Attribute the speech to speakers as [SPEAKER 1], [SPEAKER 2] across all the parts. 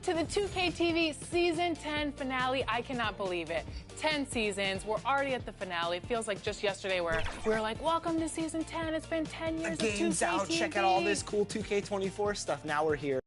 [SPEAKER 1] to the 2K TV Season 10 finale. I cannot believe it. 10 seasons. We're already at the finale. It feels like just yesterday where we were like, welcome to Season 10. It's been 10 years of 2K
[SPEAKER 2] game's out.
[SPEAKER 1] TV.
[SPEAKER 2] Check out all this cool 2K24 stuff. Now we're here.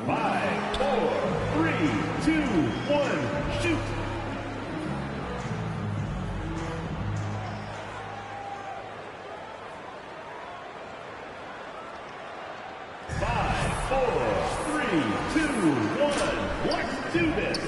[SPEAKER 3] Five, four, 3, 2, 1, shoot! Five, four, 3, 2, 1, let's do this!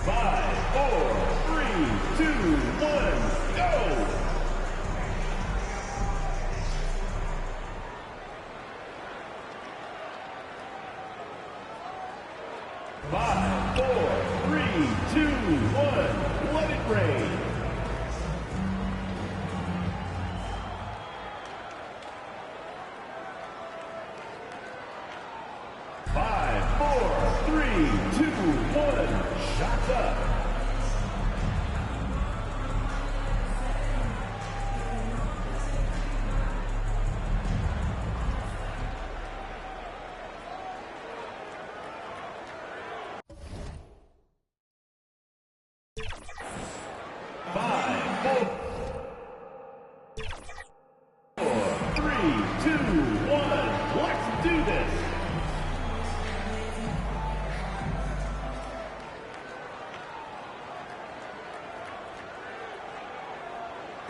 [SPEAKER 3] Five, four, 3, 2, 1, go! Five, four, 3, 2, 1, let it rain! Five, four, 3, 2, 1, shots up! Five, four, 3, 2, 1, let's do this!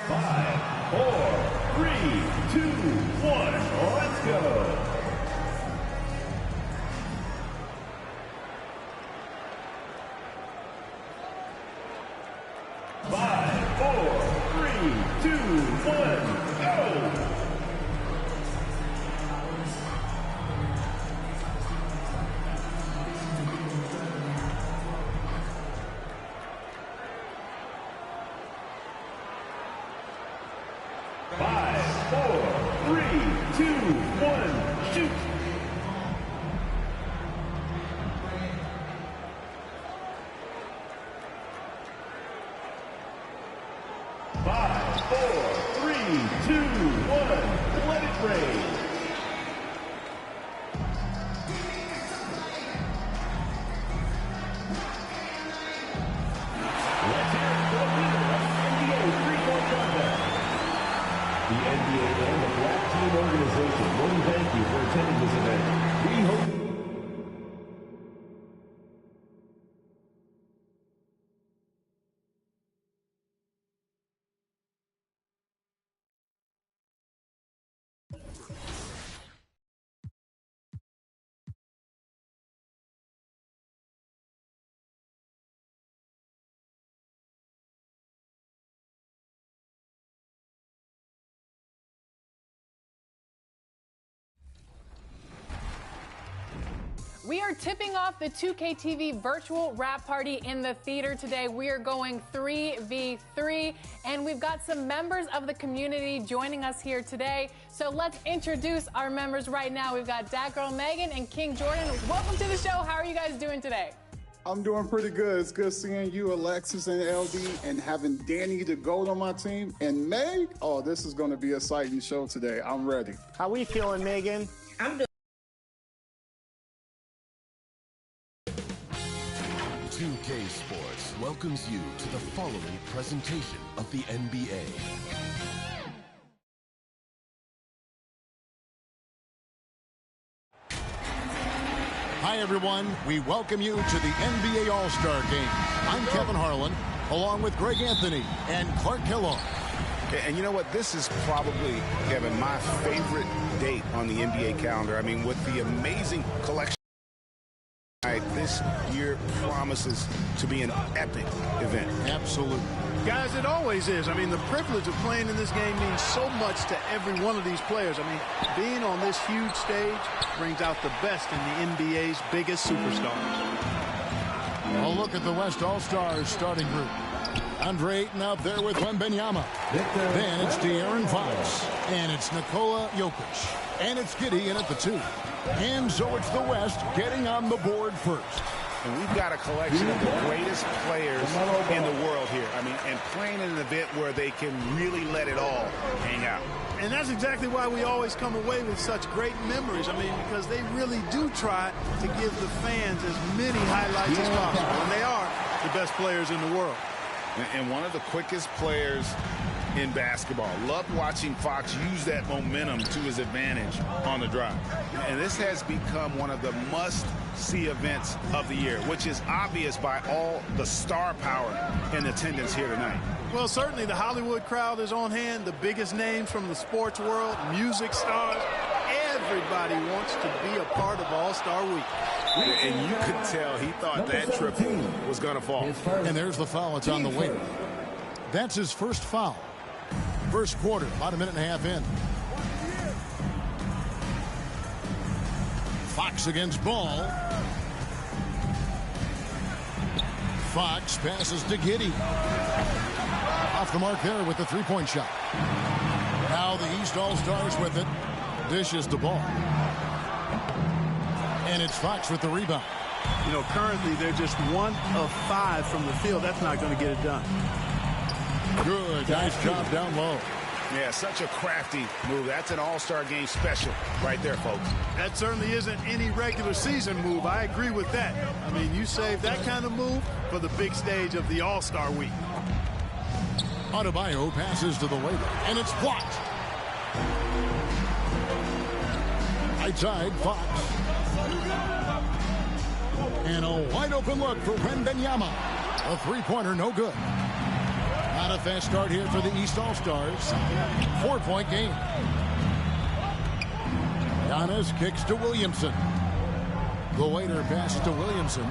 [SPEAKER 3] Five, four, 3, 2, 1, let's go! Five, four, 3, 2, 1, go! Five, four, 3, 2, 1, shoot! Five, four, 3, 2, 1, let it rain! Let's hear it for the winner of NBA three-point contest. The NBA and the Black Team Organization want to thank you for attending this event. We hope
[SPEAKER 1] We are tipping off the 2K TV virtual wrap party in the theater today. We are going 3v3, and we've got some members of the community joining us here today. So let's introduce our members right now. We've got Dat Girl Megan and King Jordan. Welcome to the show. How are you guys doing today?
[SPEAKER 4] I'm doing pretty good. It's good seeing you, Alexis and LD, and having Danny the GOAT on my team. And Meg, oh, this is going to be an exciting show today. I'm ready.
[SPEAKER 2] How we feeling, Megan?
[SPEAKER 5] I'm doing
[SPEAKER 6] 2K Sports welcomes you to the following presentation of the NBA.
[SPEAKER 7] Hi, everyone. We welcome you to the NBA All-Star Game. I'm Kevin Harlan, along with Greg Anthony and Clark Kellogg.
[SPEAKER 8] And you know what? This is probably, Kevin, my favorite date on the NBA calendar. I mean, with the amazing collection. This year promises to be an epic event.
[SPEAKER 7] Absolutely.
[SPEAKER 9] Guys, it always is. I mean, the privilege of playing in this game means so much to every one of these players. I mean, being on this huge stage brings out the best in the NBA's biggest superstars.
[SPEAKER 7] A look at the West All-Stars starting group. Andre Ayton out there with Wembanyama. Then it's De'Aaron Fox. And it's Nikola Jokic. And it's Giddey in at the 2. And so it's the West getting on the board first.
[SPEAKER 8] And we've got a collection of the greatest players in the world here. I mean, and playing in an event where they can really let it all hang out.
[SPEAKER 9] And that's exactly why we always come away with such great memories. I mean, because they really do try to give the fans as many highlights as possible. And they are the best players in the world.
[SPEAKER 8] And one of the quickest players in basketball. Loved watching Fox use that momentum to his advantage on the drive. And this has become one of the must-see events of the year, which is obvious by all the star power in attendance here tonight.
[SPEAKER 9] Well, certainly the Hollywood crowd is on hand, the biggest names from the sports world, music stars. Everybody wants to be a part of All-Star Week.
[SPEAKER 8] And you could tell he thought that triple was going to fall.
[SPEAKER 7] And there's the foul. It's on the way. That's his first foul. First quarter, about a minute and a half in. Fox against Ball. Fox passes to Giddey. Off the mark there with the three-point shot. Now the East All-Stars with it. Dishes the ball. And it's Fox with the rebound.
[SPEAKER 9] You know, currently they're just 1 of 5 from the field. That's not going to get it done.
[SPEAKER 7] Good. Nice job down low.
[SPEAKER 8] Yeah, such a crafty move. That's an All-Star Game special right there, folks.
[SPEAKER 9] That certainly isn't any regular season move. I agree with that. I mean, you save that kind of move for the big stage of the All-Star Week.
[SPEAKER 7] Adebayo passes to the waiter, and it's blocked. Right side, Fox. And a wide open look for Wembanyama. A three-pointer, no good. Not a fast start here for the East All-Stars. 4-point game. Giannis kicks to Williamson. The waiter passes to Williamson.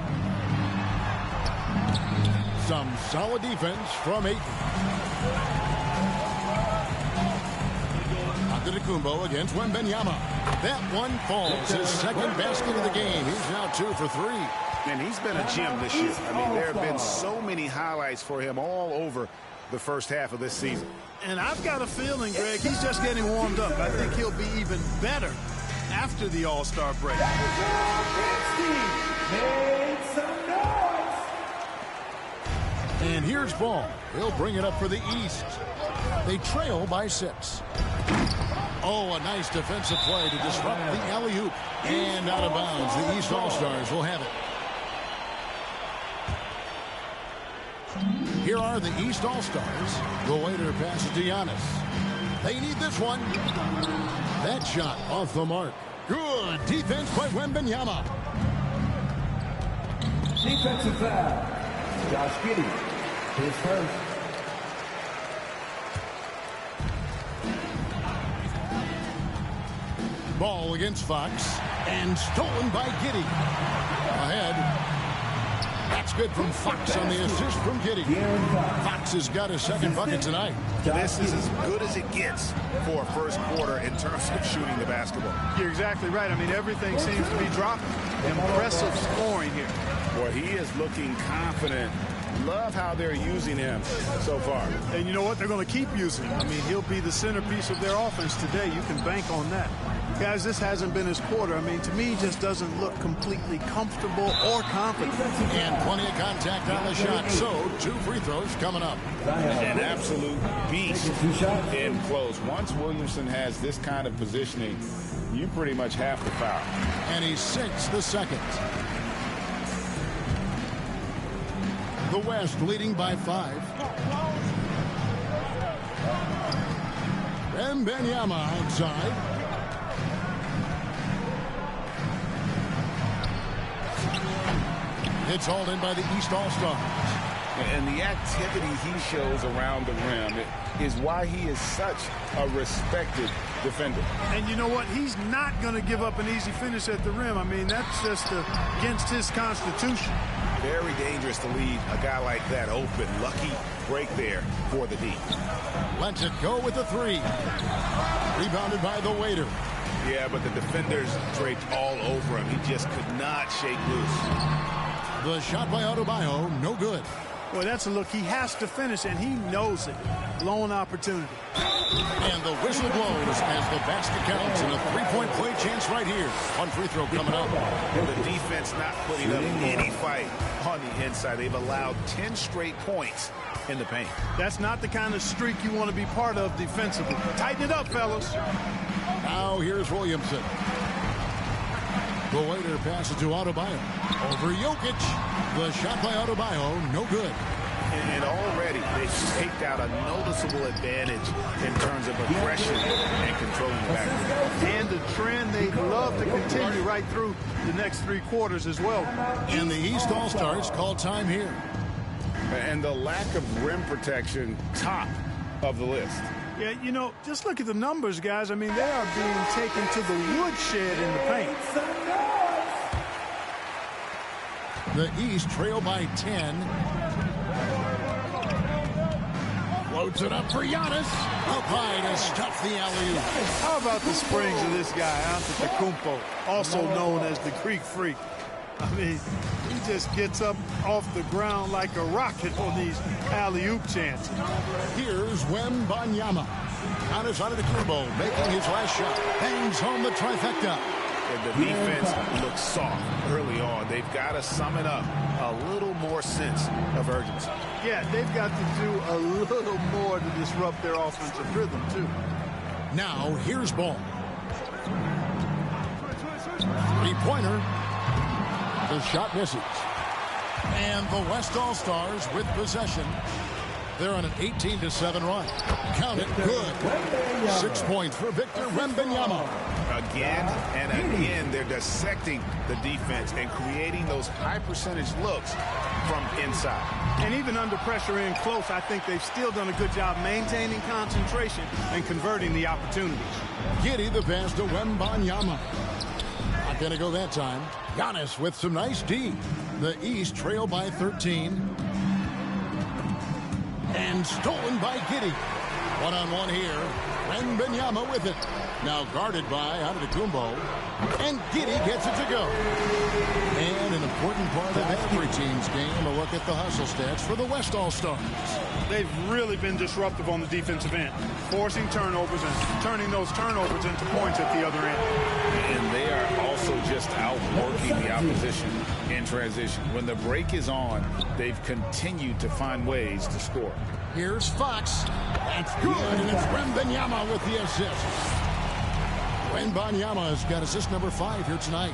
[SPEAKER 7] Some solid defense from Ayton. Antetokounmpo against Wembanyama. That one falls. His second basket of the game. He's now 2 for 3.
[SPEAKER 8] And he's been a gem this year. I mean, there have been so many highlights for him all over the first half of this season.
[SPEAKER 9] And I've got a feeling, Greg, he's just getting warmed up. I think he'll be even better after the All-Star break.
[SPEAKER 7] And here's Ball. He'll bring it up for the East. They trail by 6. Oh, a nice defensive play to disrupt the alley-oop. And out of bounds. The East All-Stars will have it. Here are the East All-Stars. The waiter passes to Giannis. They need this one. That shot off the mark. Good defense by Wembanyama.
[SPEAKER 3] Defensive foul. Josh Giddey, his first.
[SPEAKER 7] Ball against Fox. And stolen by Giddey. Ahead. That's good from Fox on the assist from Giddy. Fox has got his second bucket tonight.
[SPEAKER 8] This is as good as it gets for a first quarter in terms of shooting the basketball.
[SPEAKER 9] You're exactly right. I mean, everything seems to be dropping. Impressive scoring here.
[SPEAKER 8] Boy, he is looking confident. Love how they're using him so far.
[SPEAKER 9] And you know what? They're going to keep using him. I mean, he'll be the centerpiece of their offense today. You can bank on that. Guys, this hasn't been his quarter. I mean, to me, he just doesn't look completely comfortable or confident.
[SPEAKER 7] And plenty of contact on the shot. So, 2 free throws coming up.
[SPEAKER 8] An absolute beast in close. Once Williamson has this kind of positioning, you pretty much have to foul.
[SPEAKER 7] And he sinks the second. The West leading by 5. Wembanyama outside. It's hauled in by the East All-Stars.
[SPEAKER 8] And the activity he shows around the rim is why he is such a respected defender.
[SPEAKER 9] And you know what? He's not going to give up an easy finish at the rim. I mean, that's just against his constitution.
[SPEAKER 8] Very dangerous to leave a guy like that open. Lucky break there for the D.
[SPEAKER 7] Lets it go with the 3. Rebounded by the waiter.
[SPEAKER 8] Yeah, but the defenders draped all over him. He just could not shake loose.
[SPEAKER 7] The shot by Adebayo, no good.
[SPEAKER 9] Boy, that's a look he has to finish, and he knows it. Blown opportunity.
[SPEAKER 7] And the whistle blows as the basket counts, and a 3-point play chance right here. 1 free throw coming up.
[SPEAKER 8] And the defense not putting up any fight on the inside. They've allowed 10 straight points in the paint.
[SPEAKER 9] That's not the kind of streak you want to be part of defensively. Tighten it up, fellas.
[SPEAKER 7] Now here's Williamson. The waiter passes to Adebayo. Over Jokic. The shot by Adebayo, no good.
[SPEAKER 8] And already they've taked out a noticeable advantage in terms of aggression and controlling the backcourt.
[SPEAKER 9] And the trend they'd love to continue right through the next 3 quarters as well.
[SPEAKER 7] And the East All-Stars call time here.
[SPEAKER 8] And the lack of rim protection, top of the list.
[SPEAKER 9] Yeah, you know, just look at the numbers, guys. I mean, they are being taken to the woodshed in the paint.
[SPEAKER 7] The East trail by 10. Floats it up for Giannis. Up high to stuff the alley-oop.
[SPEAKER 9] How about the springs of this guy, Antetokounmpo, also known as the Greek Freak? I mean, he just gets up off the ground like a rocket on these alley-oop chances.
[SPEAKER 7] Here's Wembanyama. Giannis Antetokounmpo making his last shot. Bangs home the trifecta.
[SPEAKER 8] And the defense looks soft early on. They've got to sum it up a little more sense of urgency.
[SPEAKER 9] Yeah, they've got to do a little more to disrupt their offensive rhythm, too.
[SPEAKER 7] Now, here's Ball. 3-pointer. The shot misses. And the West All-Stars with possession. They're on an 18-7 run. Count it, good. 6 points for Victor Wembanyama.
[SPEAKER 8] Again and again, they're dissecting the defense and creating those high-percentage looks from inside.
[SPEAKER 9] And even under pressure in close, I think they've still done a good job maintaining concentration and converting the opportunities.
[SPEAKER 7] Giddy the pass to Wembanyama. Not going to go that time. Giannis with some nice D. The East trail by 13. And stolen by Giddy. One-on-one here. Wembanyama with it. Now guarded by Antetokounmpo. And Giddy gets it to go. And an important part of every team's game, a look at the hustle stats for the West All-Stars.
[SPEAKER 9] They've really been disruptive on the defensive end, forcing turnovers and turning those turnovers into points at the other end.
[SPEAKER 8] And they are also just outworking the opposition in transition. When the break is on, they've continued to find ways to score.
[SPEAKER 7] Here's Fox. That's good, and it's Wembanyama with the assist. Wembanyama has got assist number 5 here tonight.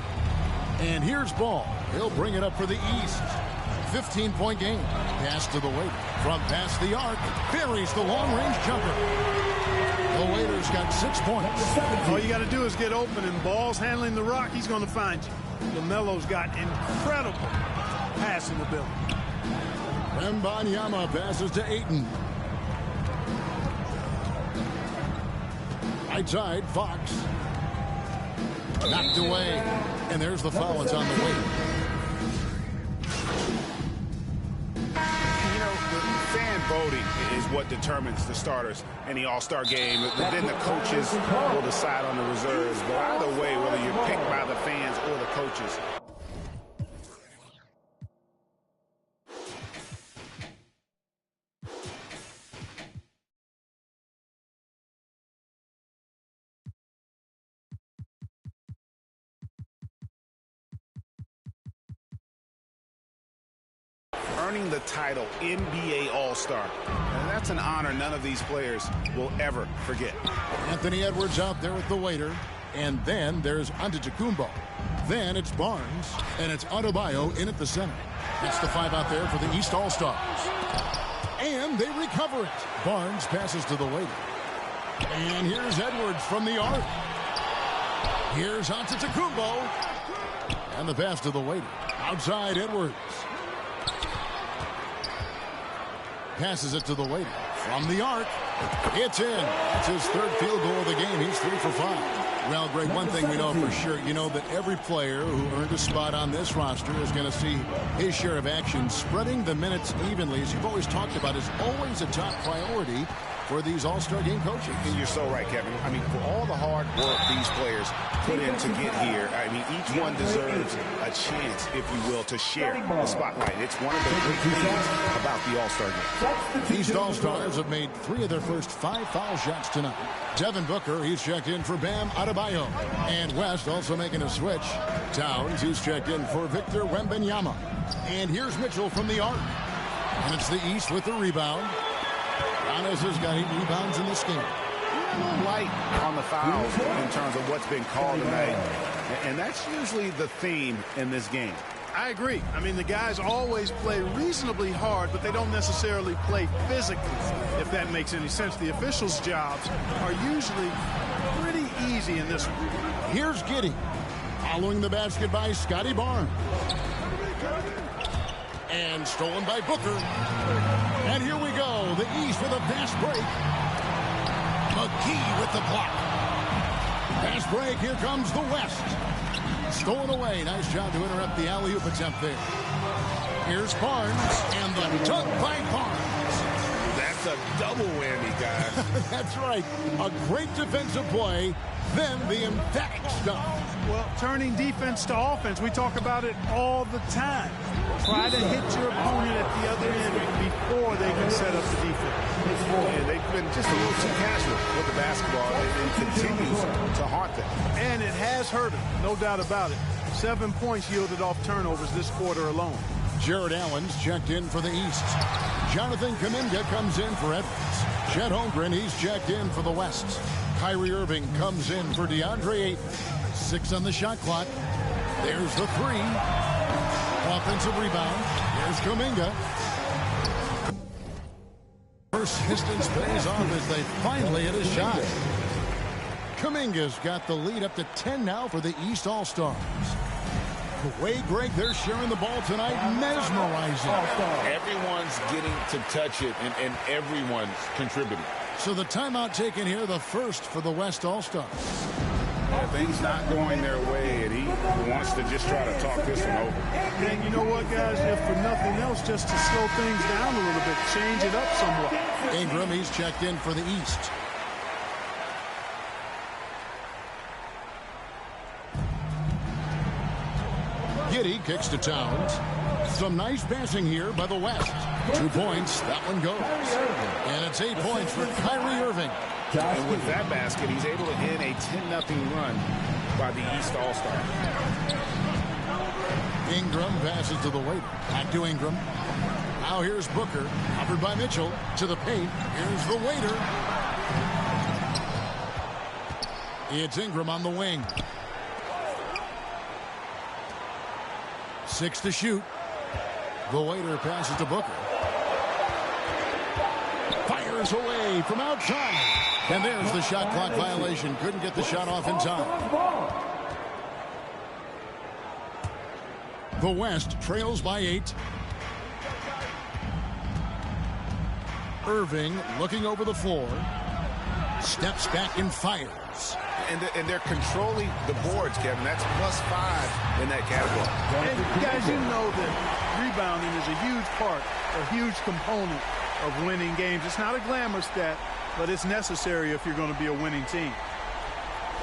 [SPEAKER 7] And here's Ball. He'll bring it up for the East. 15-point game. Pass to the waiter. From past the arc, buries the long-range jumper. The waiter's got 6 points.
[SPEAKER 9] All you got to do is get open, and Ball's handling the rock. He's going to find you. LaMelo's got incredible passing ability.
[SPEAKER 7] Wembanyama passes to Ayton. Right side, Fox. Knocked away. And there's the foul. It's on the way.
[SPEAKER 8] fan voting is what determines the starters in the All-Star game. Then the coaches will decide on the reserves. But either way, whether you're picked by the fans or the coaches, earning the title NBA All-Star. And that's an honor none of these players will ever forget.
[SPEAKER 7] Anthony Edwards out there with the waiter. And then there's Antetokounmpo. Then it's Barnes. And it's Adebayo in at the center. That's the five out there for the East All-Stars. And they recover it. Barnes passes to the waiter. And here's Edwards from the arc. Here's Antetokounmpo. And the pass to the waiter. Outside Edwards. Passes it to the waiter. From the arc. It's in. It's his third field goal of the game. He's 3 for 5. Well, Greg, one thing we know for sure, you know that every player who earned a spot on this roster is going to see his share of action. Spreading the minutes evenly, as you've always talked about, is always a top priority for these All-Star game coaches.
[SPEAKER 8] And you're so right, Kevin. I mean, for all the hard work these players put in to get here, I mean, each one deserves a chance, if you will, to share the spotlight. It's one of the great things about the All-Star game.
[SPEAKER 7] These All-Stars have made 3 of their first 5 foul shots tonight. Devin Booker, he's checked in for Bam Adebayo. And West also making a switch. Towns, who's checked in for Victor Wembanyama. And here's Mitchell from the arc. And it's the East with the rebound. Giannis has got 8 rebounds in this game.
[SPEAKER 8] A little light on the fouls in terms of what's been called tonight. And that's usually the theme in this game.
[SPEAKER 9] I agree. I mean, the guys always play reasonably hard, but they don't necessarily play physically, if that makes any sense. The officials' jobs are usually pretty easy in this one.
[SPEAKER 7] Here's Giddey. Following the basket by Scotty Barnes. And stolen by Booker. And here we go. The East with a fast break. McGee with the block. Fast break. Here comes the West. Stolen away. Nice job to interrupt the alley-oop attempt there. Here's Barnes. And the dunk by Barnes.
[SPEAKER 8] That's a double whammy, guys.
[SPEAKER 7] That's right. A great defensive play. Then the emphatic stuff.
[SPEAKER 9] Well, turning defense to offense, we talk about it all the time. Try to hit your opponent at the other end before they can set up the defense.
[SPEAKER 8] Yeah, they've been just a little too casual with the basketball, and it continues to haunt them.
[SPEAKER 9] And it has hurt them, no doubt about it. 7 points yielded off turnovers this quarter alone.
[SPEAKER 7] Jared Allen's checked in for the East. Jonathan Kuminga comes in for Edwards. Chet Holmgren, he's checked in for the West. Kyrie Irving comes in for DeAndre Ayton. 6 on the shot clock. There's the 3. Offensive rebound. Here's Kuminga. Persistence pays off as they finally hit a shot. Kuminga's got the lead up to 10 now for the East All-Stars. Way, Greg, they're sharing the ball tonight. Mesmerizing.
[SPEAKER 8] Everyone's getting to touch it, and everyone's contributing.
[SPEAKER 7] So the timeout taken here, the first for the West All-Stars.
[SPEAKER 8] Yeah, things not going their way, and he wants to just try to talk this one over.
[SPEAKER 9] And you know what, guys? If for nothing else, just to slow things down a little bit, change it up somewhat.
[SPEAKER 7] Ingram, he's checked in for the East. Giddey kicks to Towns. Some nice passing here by the West. 2 points. That one goes. And it's 8 points for Kyrie Irving.
[SPEAKER 8] And with that basket, he's able to end a 10-0 run by the East All-Star.
[SPEAKER 7] Ingram passes to the waiter. Back to Ingram. Now here's Booker. Covered by Mitchell. To the paint. Here's the waiter. It's Ingram on the wing. 6 to shoot. The waiter passes to Booker. Fires away from outside. And there's the shot clock violation. Couldn't get the shot off in time. The West trails by 8. Irving looking over the floor. Steps back and fires.
[SPEAKER 8] And they're controlling the boards, Kevin. That's +5 in that category.
[SPEAKER 9] And guys, you know that rebounding is a huge part, a huge component of winning games. It's not a glamour stat, but it's necessary if you're going to be a winning team.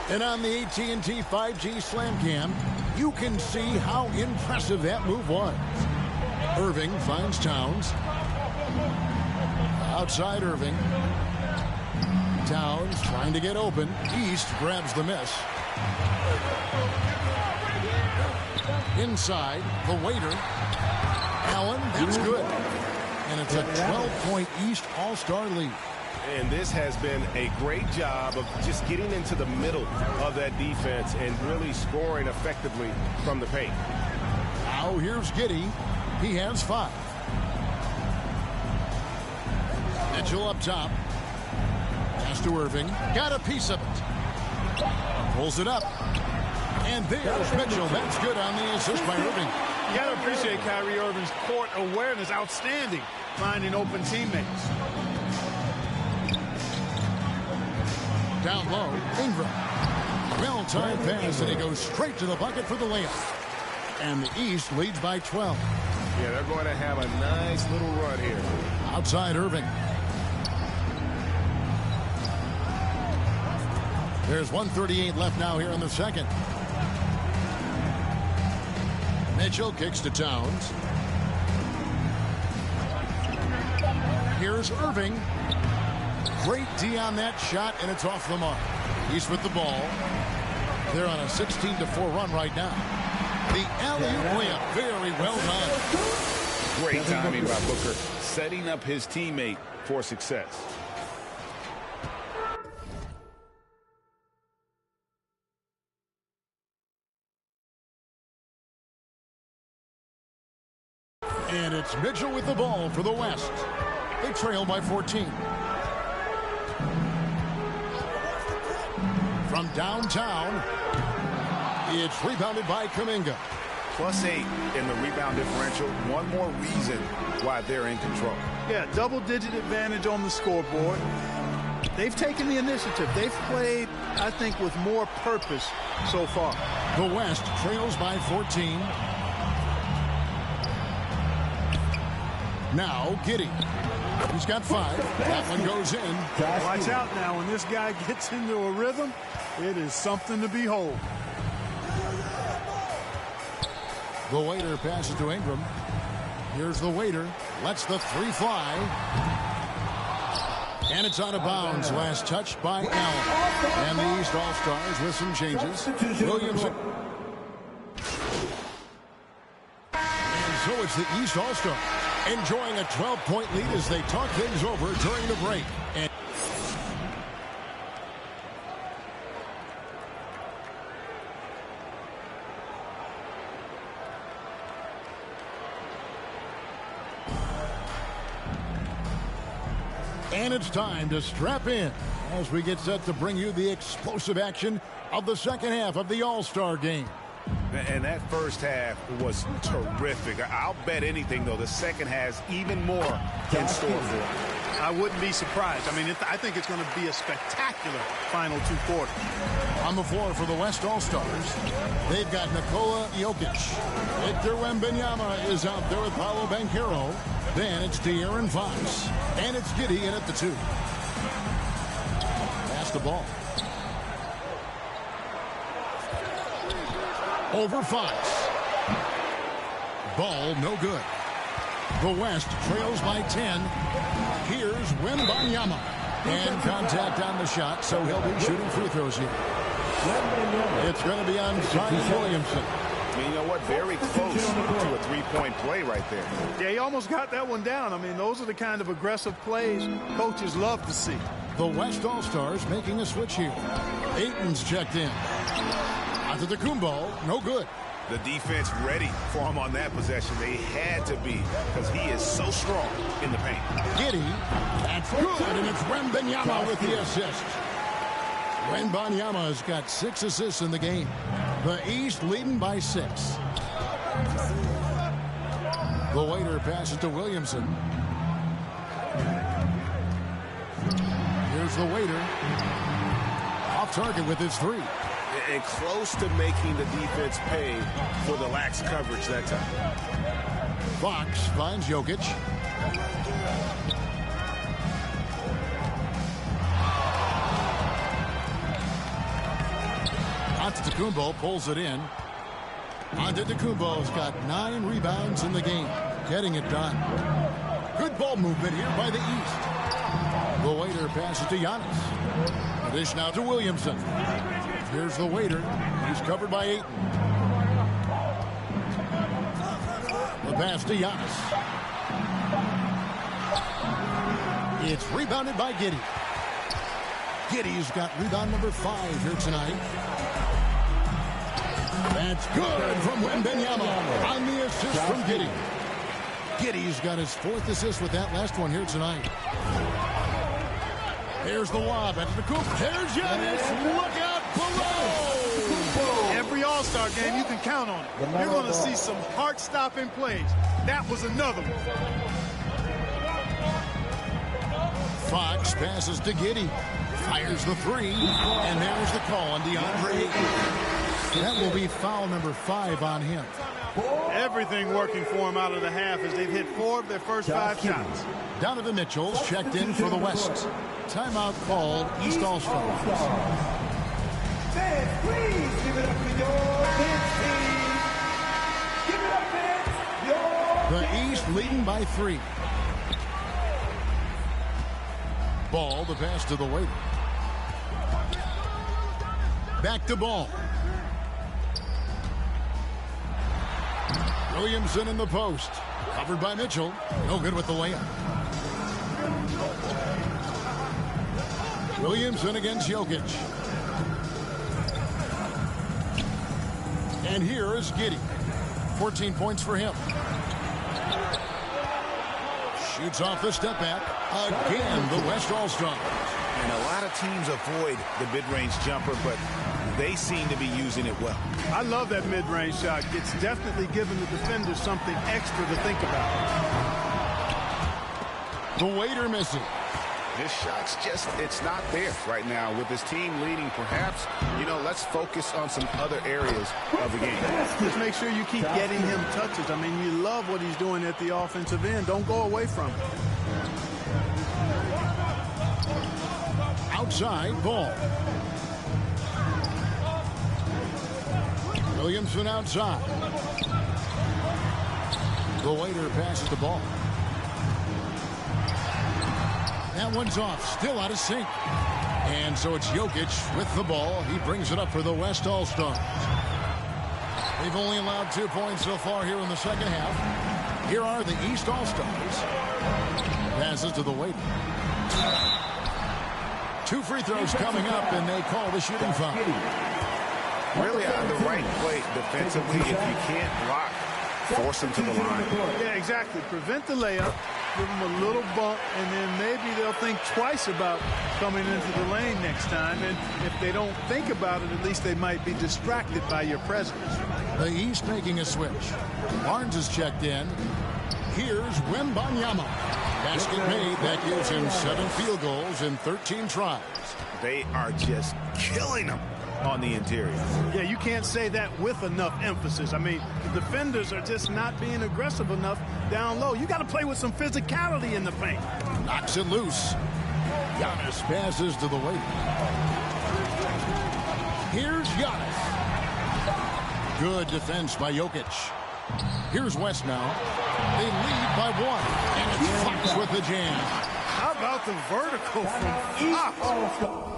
[SPEAKER 7] And on the AT&T 5G Slam Cam, you can see how impressive that move was. Irving finds Towns. Outside Irving. Towns trying to get open. East grabs the miss. Inside, the waiter. Allen, that's good. And it's a 12-point East All-Star lead.
[SPEAKER 8] And this has been a great job of just getting into the middle of that defense and really scoring effectively from the paint.
[SPEAKER 7] Now here's Giddey. He has 5. Mitchell up top. Pass to Irving. Got a piece of it. Pulls it up. And there's Mitchell. That's good on the assist by Irving.
[SPEAKER 9] You got to appreciate Kyrie Irving's court awareness. Outstanding. Finding open teammates.
[SPEAKER 7] Down low, Ingram. Well-timed pass, and he goes straight to the bucket for the layup. And the East leads by 12.
[SPEAKER 8] Yeah, they're going to have a nice little run here.
[SPEAKER 7] Outside Irving. There's 1:38 left now here in the second. Mitchell kicks to Towns. Here's Irving. Great D on that shot, and it's off the mark. East with the ball. They're on a 16-4 run right now. The alley-oop layup, very well done.
[SPEAKER 8] Great timing by Booker, setting up his teammate for success.
[SPEAKER 7] And it's Mitchell with the ball for the West. They trail by 14. From downtown, it's rebounded by Kuminga.
[SPEAKER 8] +8 in the rebound differential. One more reason why they're in control.
[SPEAKER 9] Yeah, double-digit advantage on the scoreboard. They've taken the initiative. They've played, I think, with more purpose so far.
[SPEAKER 7] The West trails by 14. Now, Giddey. He's got 5. That one goes in.
[SPEAKER 9] Watch out now. When this guy gets into a rhythm, it is something to behold.
[SPEAKER 7] The waiter passes to Ingram. Here's the waiter. Lets the 3 fly. And it's out of bounds. Last touch by Allen. And the East All-Stars with some changes. Williamson. And so it's the East All-Stars enjoying a 12-point lead as they talk things over during the break. And it's time to strap in as we get set to bring you the explosive action of the second half of the All-Star game.
[SPEAKER 8] And that first half was terrific. I'll bet anything, though, the second has even more in store for it.
[SPEAKER 9] I wouldn't be surprised. I mean, I think it's going to be a spectacular final 2 quarters.
[SPEAKER 7] On the floor for the West All-Stars, they've got Nikola Jokic. Victor Wembanyama is out there with Paolo Banchero. Then it's De'Aaron Fox. And it's Giddey in at the 2. Pass the ball. Over Fox. Ball no good. The West trails by 10. Here's Wembanyama. And contact on the shot, so he'll be shooting free throws here. It's going to be on Zion Williamson.
[SPEAKER 8] You know what? Very close to a 3-point play right there.
[SPEAKER 9] Yeah, he almost got that one down. I mean, those are the kind of aggressive plays coaches love to see.
[SPEAKER 7] The West All-Stars making a switch here. Ayton's checked in. Antetokounmpo, no good.
[SPEAKER 8] The defense ready for him on that possession. They had to be because he is so strong in the paint.
[SPEAKER 7] Giddey, that's good, and it's Wembanyama with the assist. Wembanyama has got 6 assists in the game. The East leading by 6. The waiter passes to Williamson. Here's the waiter. Off target with his 3.
[SPEAKER 8] And close to making the defense pay for the lax coverage that time.
[SPEAKER 7] Fox finds Jokic. Antetokounmpo pulls it in. Antetokounmpo's got 9 rebounds in the game, getting it done. Good ball movement here by the East. The waiter passes to Giannis. A dish now to Williamson. Here's the waiter. He's covered by Ayton. The pass to Giannis. It's rebounded by Giddey. Giddey's got rebound number 5 here tonight. That's good from Wembanyama on the assist from Giddey. Giddey's got his 4th assist with that last one here tonight. Here's the lob at the Koop. There's Giannis. Look out below.
[SPEAKER 9] Every All-Star game, you can count on it. You're going to see some heart-stopping plays. That was another one.
[SPEAKER 7] Fox passes to Giddey. Fires the 3. And there's the call on DeAndre Ayton. That will be foul number 5 on him.
[SPEAKER 9] Everything working for him out of the half as they've hit 4 of their first 5 shots.
[SPEAKER 7] Donovan Mitchell's checked in for the West. Timeout called East All-Stars.
[SPEAKER 5] Fans, please give it up for your dance team. Give it up, fans.
[SPEAKER 7] The East leading by 3. Ball, the pass to the waiter. Back to Ball. Williamson in the post. Covered by Mitchell. No good with the layup. Williamson against Jokic. And here is Giddey. 14 points for him. Shoots off the step back. Again, the West All-Stars.
[SPEAKER 8] And a lot of teams avoid the mid-range jumper, but they seem to be using it well.
[SPEAKER 9] I love that mid-range shot. It's definitely giving the defenders something extra to think about.
[SPEAKER 7] The waiter missing.
[SPEAKER 8] This shot's just, it's not there right now. With his team leading, perhaps, let's focus on some other areas of the game.
[SPEAKER 9] Just make sure you keep getting him touches. I mean, you love what he's doing at the offensive end. Don't go away from it.
[SPEAKER 7] Outside, Ball. Williamson outside. The waiter passes the ball. That one's off, still out of sync. And so it's Jokic with the ball. He brings it up for the West All-Stars. They've only allowed 2 points so far here in the second half. Here are the East All-Stars. Passes to the waiter. 2 free throws coming up, and they call the shooting foul.
[SPEAKER 8] Really on the right play defensively. If you can't block, force him to the line.
[SPEAKER 9] Yeah, exactly. Prevent the layup. Give them a little bump, and then maybe they'll think twice about coming into the lane next time. And if they don't think about it, at least they might be distracted by your presence.
[SPEAKER 7] The East making a switch. Barnes is checked in. Here's Wembanyama. Basket made. That gives him 7 field goals in 13 tries.
[SPEAKER 8] They are just killing them on the interior.
[SPEAKER 9] Yeah, you can't say that with enough emphasis. I mean, the defenders are just not being aggressive enough down low. You got to play with some physicality in the paint.
[SPEAKER 7] Knocks it loose. Giannis passes to the waiter. Here's Giannis. Good defense by Jokic. Here's West now. They lead by 1. And it's Fox with the jam.
[SPEAKER 9] How about the vertical from Fox?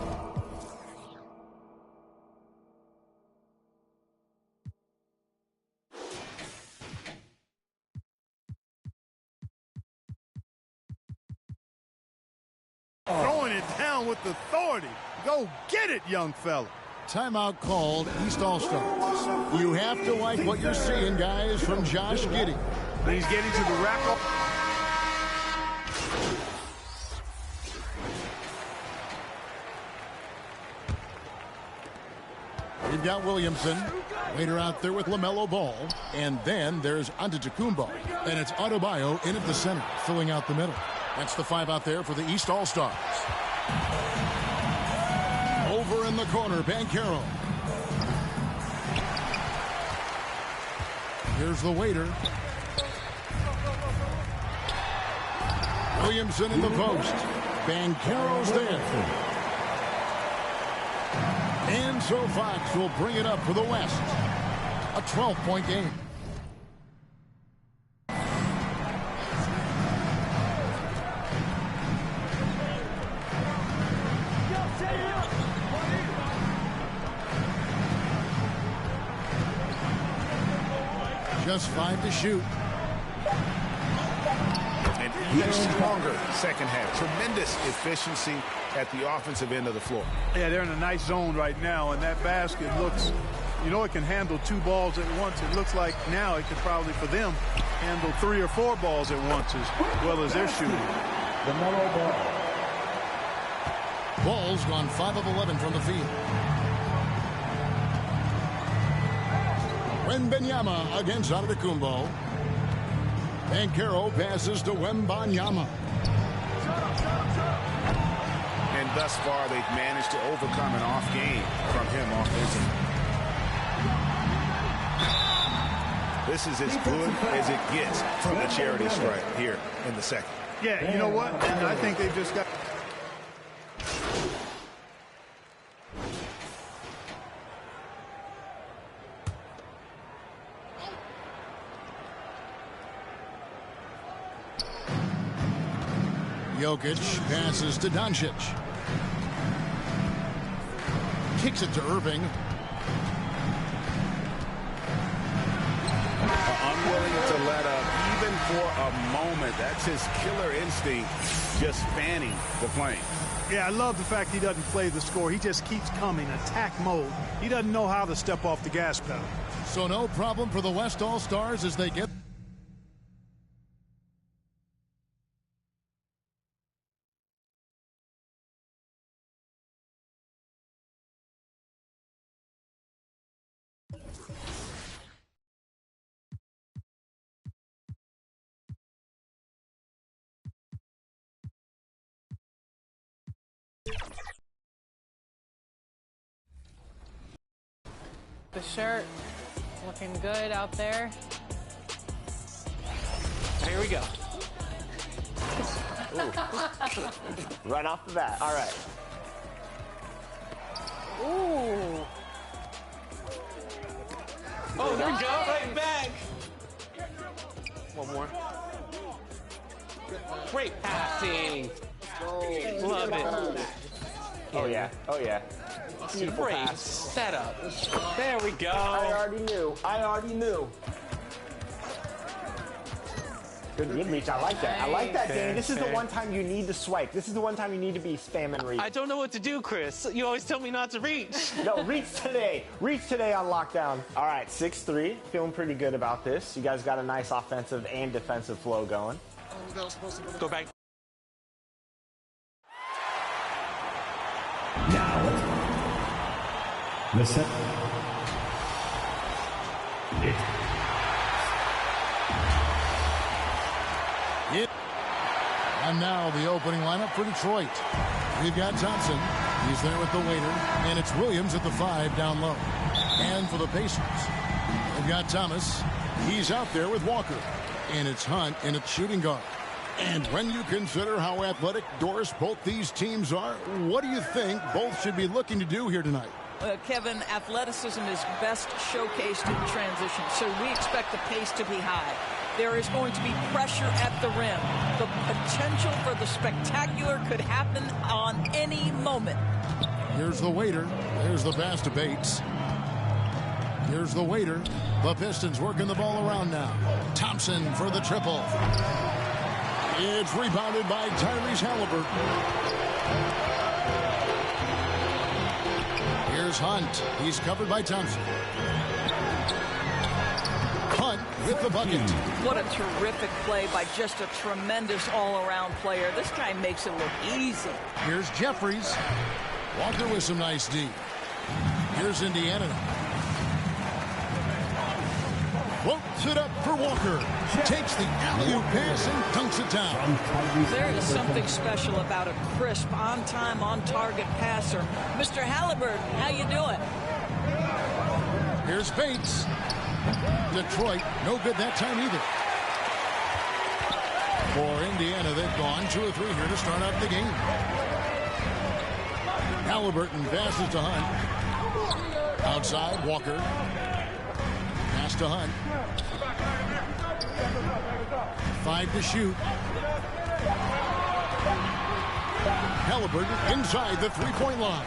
[SPEAKER 9] Throwing it down with authority. Go get it, young fella.
[SPEAKER 7] Timeout called East All-Stars. You have to like what you're seeing, guys, from Josh Giddey.
[SPEAKER 9] He's getting to the rack.
[SPEAKER 7] You've got Williamson. Later out there with LaMelo Ball. And then there's Antetokounmpo. And it's Adebayo in at the center, filling out the middle. That's the 5 out there for the East All-Stars. Over in the corner, Banchero. Here's the waiter. Williamson in the post. Banchero's there. And And so Fox will bring it up for the West. A 12-point game. Just 5 to shoot.
[SPEAKER 8] And even stronger second half. Tremendous efficiency at the offensive end of the floor.
[SPEAKER 9] Yeah, they're in a nice zone right now, and that basket looks, you know, it can handle 2 balls at once. It looks like now it could probably, for them, handle 3 or 4 balls at once as well as they're shooting.
[SPEAKER 3] The mellow ball.
[SPEAKER 7] Ball's gone 5 of 11 from the field. Wembanyama against Antetokounmpo. Banchero passes to Wembanyama.
[SPEAKER 8] And thus far, they've managed to overcome an off game from him offensively. This is as good as it gets from the charity stripe here in the second.
[SPEAKER 9] Yeah, you know what? And I think they've just got...
[SPEAKER 7] Jokic passes to Doncic. Kicks it to Irving.
[SPEAKER 8] Unwilling to let up even for a moment. That's his killer instinct, just fanning the plane.
[SPEAKER 9] Yeah, I love the fact he doesn't play the score. He just keeps coming, attack mode. He doesn't know how to step off the gas pedal.
[SPEAKER 7] So no problem for the West All-Stars as they get...
[SPEAKER 1] The shirt looking good out there.
[SPEAKER 2] Here we go. Right off the bat. All right.
[SPEAKER 1] Ooh.
[SPEAKER 2] Oh, there we go. Right back. One more. Great passing. Love it. Oh, yeah. Oh, yeah. Beautiful
[SPEAKER 10] Great
[SPEAKER 2] pass.
[SPEAKER 10] setup. There we go.
[SPEAKER 2] I already knew. I already knew. Good reach. I like that. I like that, Danny. This is the one time you need to swipe. This is the one time you need to be spamming reach.
[SPEAKER 10] I don't know what to do, Chris. You always tell me not to reach.
[SPEAKER 2] No, reach today. Reach today on lockdown. All right, 6-3. Feeling pretty good about this. You guys got a nice offensive and defensive flow going.
[SPEAKER 10] Go back.
[SPEAKER 3] Now, the set.
[SPEAKER 7] And now the opening lineup for Detroit. We've got Thompson. He's there with the waiter. And it's Williams at the 5 down low. And for the Pacers, we've got Thomas. He's out there with Walker. And it's Hunt in its shooting guard. And when you consider how athletic, Doris, both these teams are, what do you think both should be looking to do here tonight?
[SPEAKER 11] Kevin, athleticism is best showcased in transition, so we expect the pace to be high. There is going to be pressure at the rim. The potential for the spectacular could happen on any moment.
[SPEAKER 7] Here's the waiter. There's the pass to Bates. Here's the waiter. The Pistons working the ball around now. Thompson for the triple. It's rebounded by Tyrese Halliburton. Here's Hunt. He's covered by Thompson. Hunt with the bucket.
[SPEAKER 11] What a terrific play by just a tremendous all-around player. This guy makes it look easy.
[SPEAKER 7] Here's Jeffries. Walker with some nice D. Here's Indiana. Floats it up for Walker. Takes the alley-oop pass and dunks it down.
[SPEAKER 11] There is something special about a crisp, on-time, on-target passer. Mr. Halliburton, how you doing?
[SPEAKER 7] Here's Bates. Detroit, no good that time either. For Indiana, they've gone 2 or 3 here to start out the game. Halliburton passes to Hunt. Outside, Walker. Pass to Hunt. 5 to shoot. Halliburton inside the three-point line.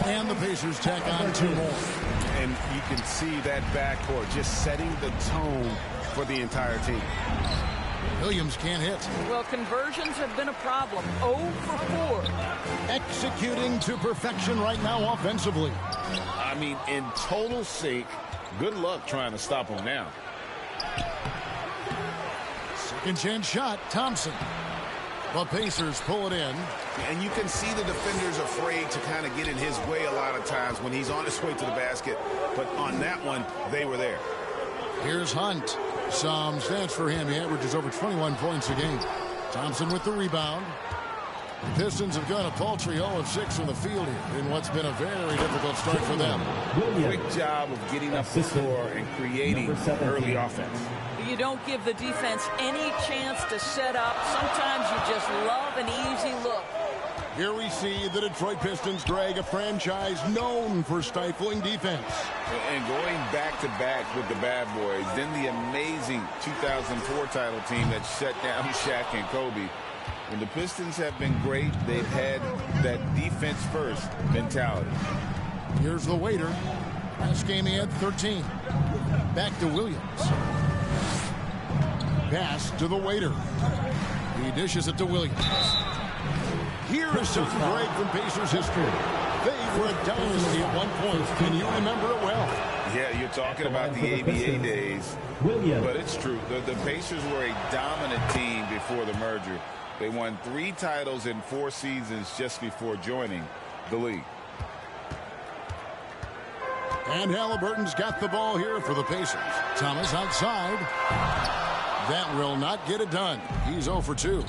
[SPEAKER 7] And the Pacers tack on 2 more.
[SPEAKER 8] And you can see that backcourt just setting the tone for the entire team.
[SPEAKER 7] Williams can't hit.
[SPEAKER 11] Well, conversions have been a problem. 0 for 4.
[SPEAKER 7] Executing to perfection right now offensively.
[SPEAKER 8] I mean, in total sync. Good luck trying to stop him now.
[SPEAKER 7] Second chance shot, Thompson. The Pacers pull it in.
[SPEAKER 8] And you can see the defenders afraid to kind of get in his way a lot of times when he's on his way to the basket. But on that one, they were there.
[SPEAKER 7] Here's Hunt. Some stats for him. He averages over 21 points a game. Thompson with the rebound. The Pistons have gone a paltry 0 of 6 from the field here in what's been a very difficult start for them.
[SPEAKER 8] Quick job of getting up the floor and creating early offense.
[SPEAKER 11] You don't give the defense any chance to set up. Sometimes you just love an easy look.
[SPEAKER 7] Here we see the Detroit Pistons drag a franchise known for stifling defense.
[SPEAKER 8] And going back-to-back with the bad boys, then the amazing 2004 title team that shut down Shaq and Kobe. When the Pistons have been great, they've had that defense-first mentality.
[SPEAKER 7] Here's the waiter. Last game he had 13. Back to Williams. Pass to the waiter. He dishes it to Williams. Here is some break from Pacers history. They were a dynasty at one point, and you remember it well.
[SPEAKER 8] Yeah, you're talking about the ABA days. But it's true. The Pacers were a dominant team before the merger. They won 3 titles in 4 seasons just before joining the league.
[SPEAKER 7] And Halliburton's got the ball here for the Pacers. Thomas outside. That will not get it done. He's 0 for 2.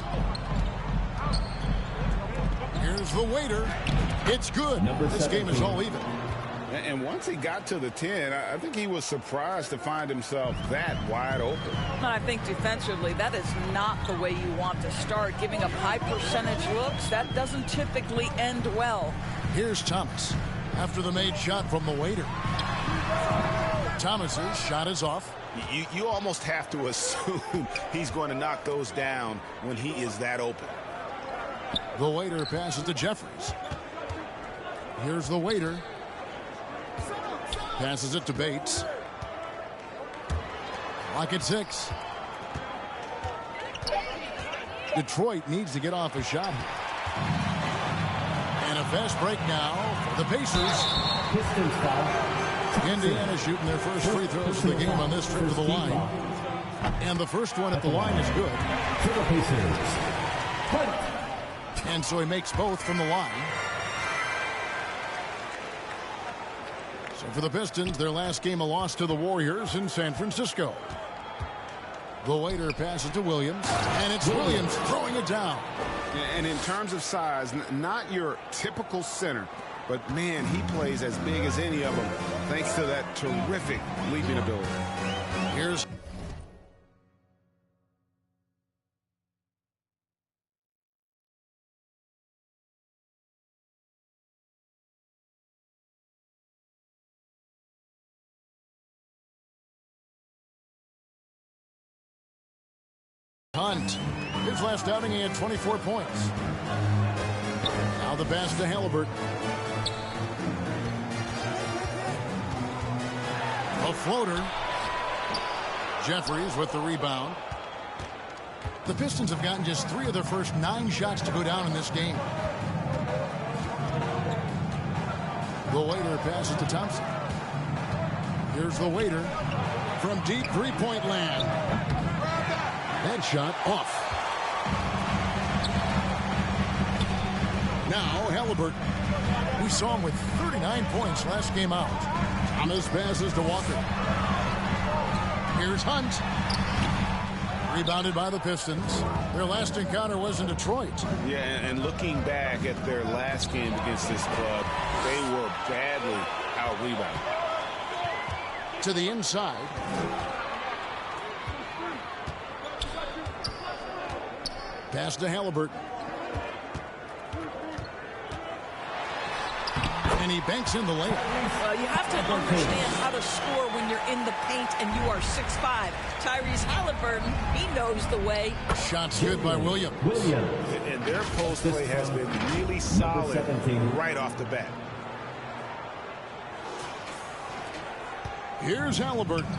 [SPEAKER 7] Here's the waiter. It's good. This game is all even.
[SPEAKER 8] And once he got to the 10, I think he was surprised to find himself that wide open.
[SPEAKER 11] I think defensively, that is not the way you want to start. Giving up high percentage looks, that doesn't typically end well.
[SPEAKER 7] Here's Thomas after the made shot from the waiter. Thomas's shot is off.
[SPEAKER 8] You almost have to assume he's going to knock those down when he is that open.
[SPEAKER 7] The waiter passes to Jeffries. Here's the waiter. Passes it to Bates. Lock at 6. Detroit needs to get off a shot here. And a fast break now for the Pacers.
[SPEAKER 3] Pistons foul.
[SPEAKER 7] Indiana shooting their first free throws of the game on this trip to the line. And the first one at the line is good.
[SPEAKER 3] For the Pacers.
[SPEAKER 7] And so he makes both from the line. So for the Pistons, their last game a loss to the Warriors in San Francisco. The waiter passes to Williams, and it's Williams throwing it down.
[SPEAKER 8] And in terms of size, not your typical center, but man, he plays as big as any of them thanks to that terrific leaping ability.
[SPEAKER 7] Here's Hunt. His last outing, he had 24 points. Now the pass to Halliburton. A floater. Jeffries with the rebound. The Pistons have gotten just 3 of their first 9 shots to go down in this game. The waiter passes to Thompson. Here's the waiter from deep three-point land. That shot off. Now Halliburton. We saw him with 39 points last game out. Thomas passes to Walker. Here's Hunt. Rebounded by the Pistons. Their last encounter was in Detroit.
[SPEAKER 8] Yeah, and looking back at their last game against this club, they were badly out-rebounded.
[SPEAKER 7] To the inside. Pass to Halliburton. And he banks in the layup.
[SPEAKER 11] Well, you have to understand how to score when you're in the paint and you are 6'5". Tyrese Halliburton, he knows the way.
[SPEAKER 7] Shot's good by Williams.
[SPEAKER 8] And their post play has been really solid right off the bat.
[SPEAKER 7] Here's Halliburton.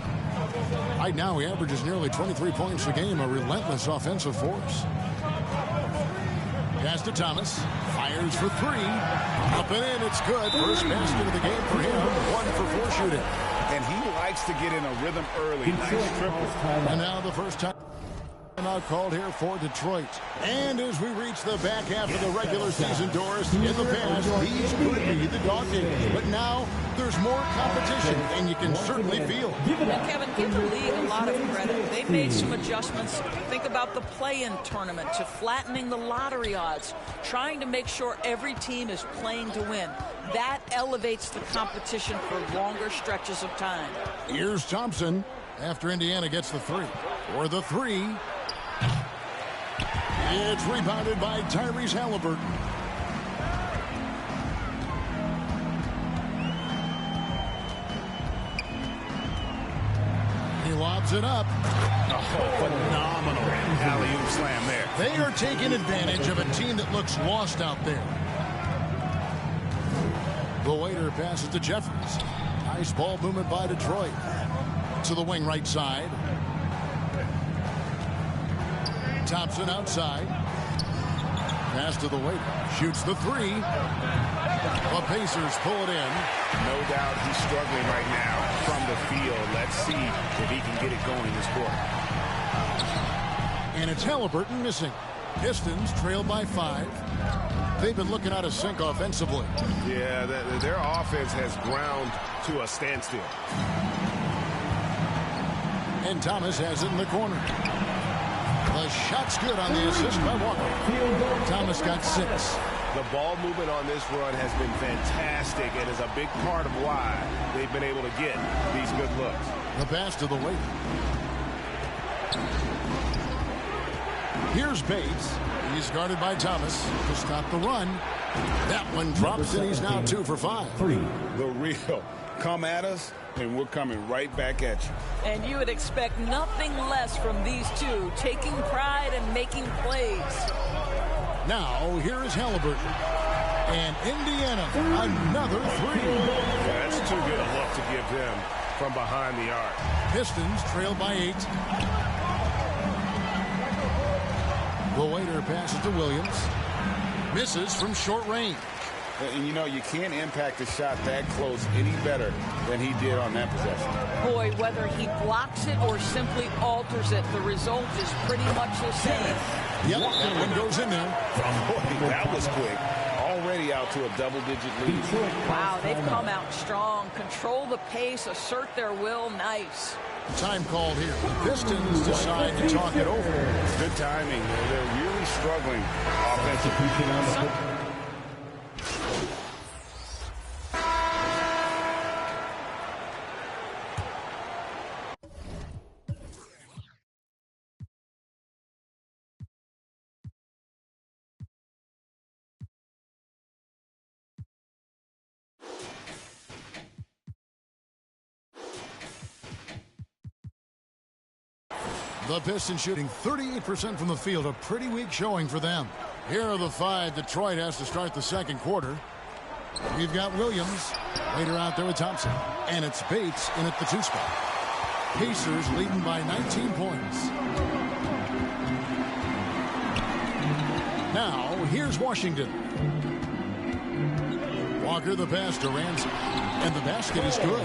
[SPEAKER 7] Right now, he averages nearly 23 points a game, a relentless offensive force. Pass to Thomas. Fires for three. Up and in. It's good. First basket of the game for him. 1 for 4 shooting.
[SPEAKER 8] And he likes to get in a rhythm early. Nice triple.
[SPEAKER 7] And now the first time out called here for Detroit. And as we reach the back half of the regular season, Doris, in the past, these could be the dog days. But now there's more competition, and you can certainly feel it.
[SPEAKER 11] And Kevin, give the league a lot of credit. They've made some adjustments. Think about the play-in tournament to flattening the lottery odds, trying to make sure every team is playing to win. That elevates the competition for longer stretches of time.
[SPEAKER 7] Here's Thompson after Indiana gets the three. For the three. It's rebounded by Tyrese Halliburton. He lobs it up.
[SPEAKER 8] Oh, phenomenal alley-oop slam there.
[SPEAKER 7] They are taking advantage of a team that looks lost out there. The waiter passes to Jeffries. Nice ball movement by Detroit. To the wing right side. Thompson outside. Pass to the waiter. Shoots the three. The Pacers pull it in.
[SPEAKER 8] No doubt he's struggling right now from the field. Let's see if he can get it going this quarter.
[SPEAKER 7] And it's Halliburton missing. Pistons trail by 5. They've been looking out of sync offensively.
[SPEAKER 8] Yeah, their offense has ground to a standstill.
[SPEAKER 7] And Thomas has it in the corner. The shot's good on the assist by Walker. Thomas got 6.
[SPEAKER 8] The ball movement on this run has been fantastic and is a big part of why they've been able to get these good looks.
[SPEAKER 7] The pass to the waiter. Here's Bates. He's guarded by Thomas to stop the run. That one drops, and he's now 2 for 5.
[SPEAKER 8] The real. Come at us, and we're coming right back at you.
[SPEAKER 11] And you would expect nothing less from these two, taking pride and making plays.
[SPEAKER 7] Now, here is Halliburton. And Indiana, another 3.
[SPEAKER 8] That's too good a look to give them from behind the arc.
[SPEAKER 7] Pistons trail by 8. The waiter passes to Williams. Misses from short range.
[SPEAKER 8] And, you know, you can't impact a shot that close any better than he did on that possession.
[SPEAKER 11] Boy, whether he blocks it or simply alters it, the result is pretty much the same.
[SPEAKER 7] Yep, that one goes in there.
[SPEAKER 8] Boy, that was quick. Already out to a double-digit lead.
[SPEAKER 11] Wow, they've come out strong. Control the pace, assert their will. Nice.
[SPEAKER 7] Time called here. The Pistons decide to talk it over.
[SPEAKER 8] Good timing. They're really struggling offensively.
[SPEAKER 7] The Pistons shooting 38% from the field, a pretty weak showing for them. Here are the 5 Detroit has to start the second quarter. We've got Williams, later out there with Thompson, and it's Bates in at the 2 spot. Pacers leading by 19 points. Now, here's Washington. Walker the pass to Ramsey, and the basket is good.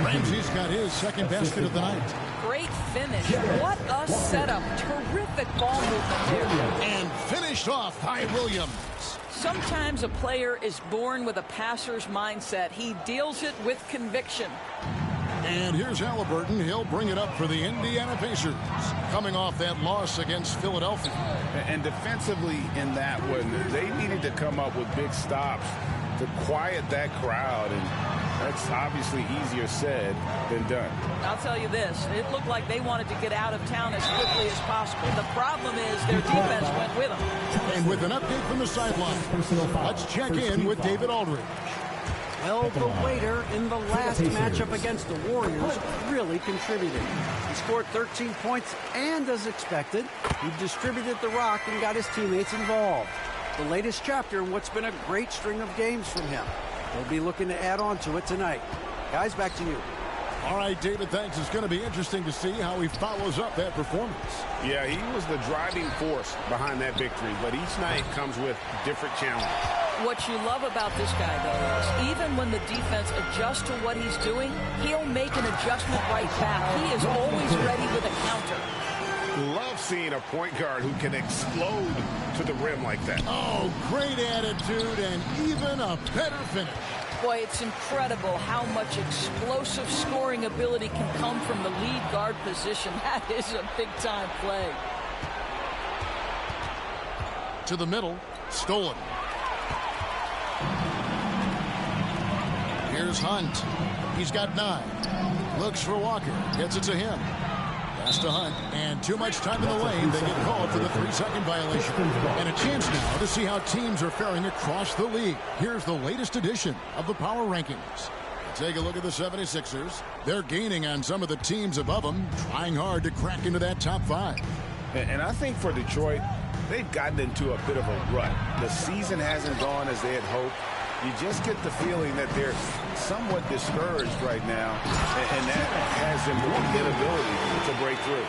[SPEAKER 7] Ramsey's got his second basket of the night.
[SPEAKER 11] Great finish. What a setup. Terrific ball movement there.
[SPEAKER 7] And finished off by Williams.
[SPEAKER 11] Sometimes a player is born with a passer's mindset. He deals it with conviction.
[SPEAKER 7] And here's Halliburton. He'll bring it up for the Indiana Pacers, coming off that loss against Philadelphia.
[SPEAKER 8] And defensively in that one, they needed to come up with big stops to quiet that crowd, and that's obviously easier said than done.
[SPEAKER 11] I'll tell you this, it looked like they wanted to get out of town as quickly as possible. The problem is their defense went with them.
[SPEAKER 7] And with an update from the sideline, let's check in with David Aldridge.
[SPEAKER 12] Well, the waiter in the last matchup against the Warriors really contributed. He scored 13 points, and as expected, he distributed the rock and got his teammates involved. The latest chapter in what's been a great string of games from him. He'll be looking to add on to it tonight. Guys, back to you.
[SPEAKER 7] All right, David, thanks. It's going to be interesting to see how he follows up that performance.
[SPEAKER 8] Yeah, he was the driving force behind that victory, but each night comes with different challenges.
[SPEAKER 11] What you love about this guy, though, is even when the defense adjusts to what he's doing, he'll make an adjustment right back. He is always ready with a counter.
[SPEAKER 8] Love seeing a point guard who can explode to the rim like that.
[SPEAKER 7] Oh, great attitude and even a better finish.
[SPEAKER 11] Boy, it's incredible how much explosive scoring ability can come from the lead guard position. That is a big-time play.
[SPEAKER 7] To the middle, stolen. Here's Hunt. He's got 9. Looks for Walker. Gets it to him. Pass to Hunt. And too much time in the lane. They get called for the 3-second violation. And a chance now to see how teams are faring across the league. Here's the latest edition of the Power Rankings. Take a look at the 76ers. They're gaining on some of the teams above them, trying hard to crack into that top 5.
[SPEAKER 8] And I think for Detroit, they've gotten into a bit of a rut. The season hasn't gone as they had hoped. You just get the feeling that they're somewhat discouraged right now, and that has them with an inability to break through.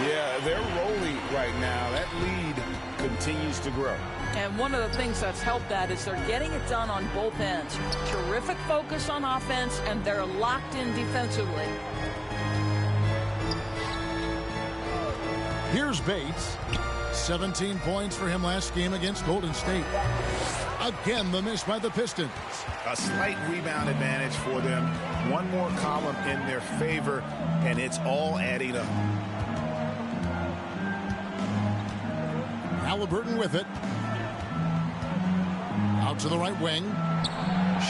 [SPEAKER 8] Yeah, they're rolling right now. That lead continues to grow.
[SPEAKER 11] And one of the things that's helped that is they're getting it done on both ends. Terrific focus on offense, and they're locked in defensively.
[SPEAKER 7] Here's Bates. 17 points for him last game against Golden State. Again, the miss by the Pistons.
[SPEAKER 8] A slight rebound advantage for them. One more column in their favor, and it's all adding up.
[SPEAKER 7] Halliburton with it. Out to the right wing.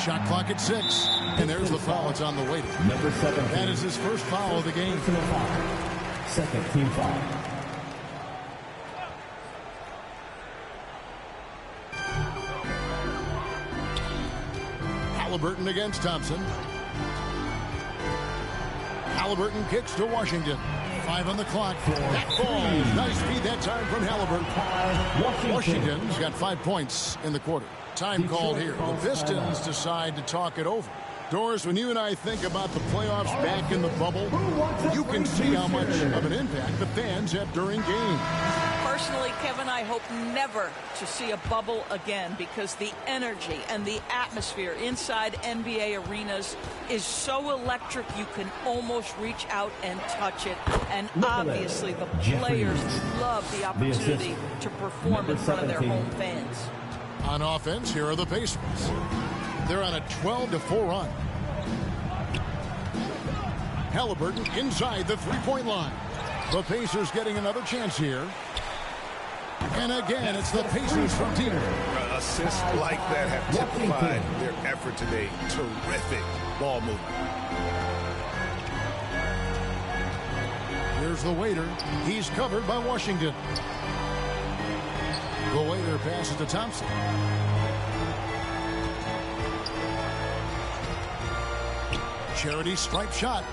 [SPEAKER 7] Shot clock at 6. And there's the foul. It's on the waiter.
[SPEAKER 3] Number 17.
[SPEAKER 7] That is his first foul of the game.
[SPEAKER 3] Second team foul.
[SPEAKER 7] Halliburton against Thompson. Halliburton kicks to Washington. 5 on the clock. That falls. Nice feed that time from Halliburton. Washington's got 5 points in the quarter. Time called here. The Pistons decide to talk it over. Doris, when you and I think about the playoffs back in the bubble, you can see how much of an impact the fans have during games.
[SPEAKER 11] Personally, Kevin, I hope never to see a bubble again because the energy and the atmosphere inside NBA arenas is so electric you can almost reach out and touch it. And obviously the players love the opportunity to perform in front of their home fans.
[SPEAKER 7] On offense, here are the Pacers. They're on a 12-4 run. Halliburton inside the three-point line. The Pacers getting another chance here. And again, it's the Pacers from deep.
[SPEAKER 8] Assists like that have typified their effort today. Terrific ball movement.
[SPEAKER 7] Here's the waiter. He's covered by Washington. The waiter passes to Thompson. Charity stripe shot.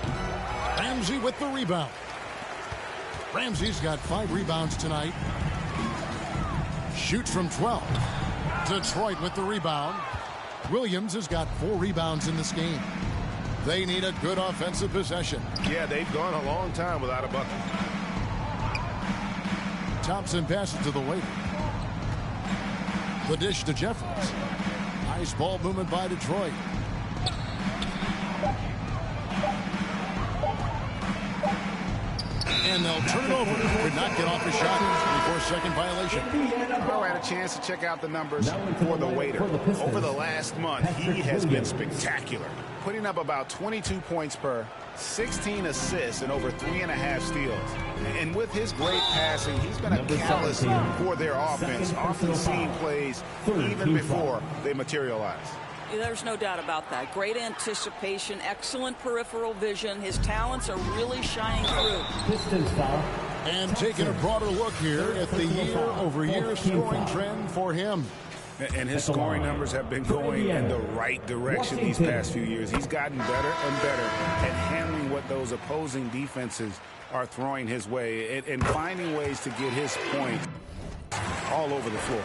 [SPEAKER 7] Ramsey with the rebound. Ramsey's got 5 rebounds tonight. Shoots from 12. Detroit with the rebound. Williams has got 4 rebounds in this game. They need a good offensive possession.
[SPEAKER 8] Yeah, they've gone a long time without a bucket.
[SPEAKER 7] Thompson passes to the waiter. The dish to Jeffries. Nice ball movement by Detroit. And they'll turn it over. Could not get off the shot before second violation.
[SPEAKER 8] Well, I had a chance to check out the numbers for the waiter. Over the last month, he has been spectacular. Putting up about 22 points per, 16 assists, and over 3.5 steals. And with his great passing, he's been a catalyst for their offense, often seeing plays even before they materialize.
[SPEAKER 11] There's no doubt about that. Great anticipation, excellent peripheral vision. His talents are really shining through.
[SPEAKER 3] Pistons foul.
[SPEAKER 7] And taking a broader look here at the year-over-year scoring trend for him.
[SPEAKER 8] And his scoring numbers have been going in the right direction these past few years. He's gotten better and better at handling what those opposing defenses are throwing his way and finding ways to get his point all over the floor.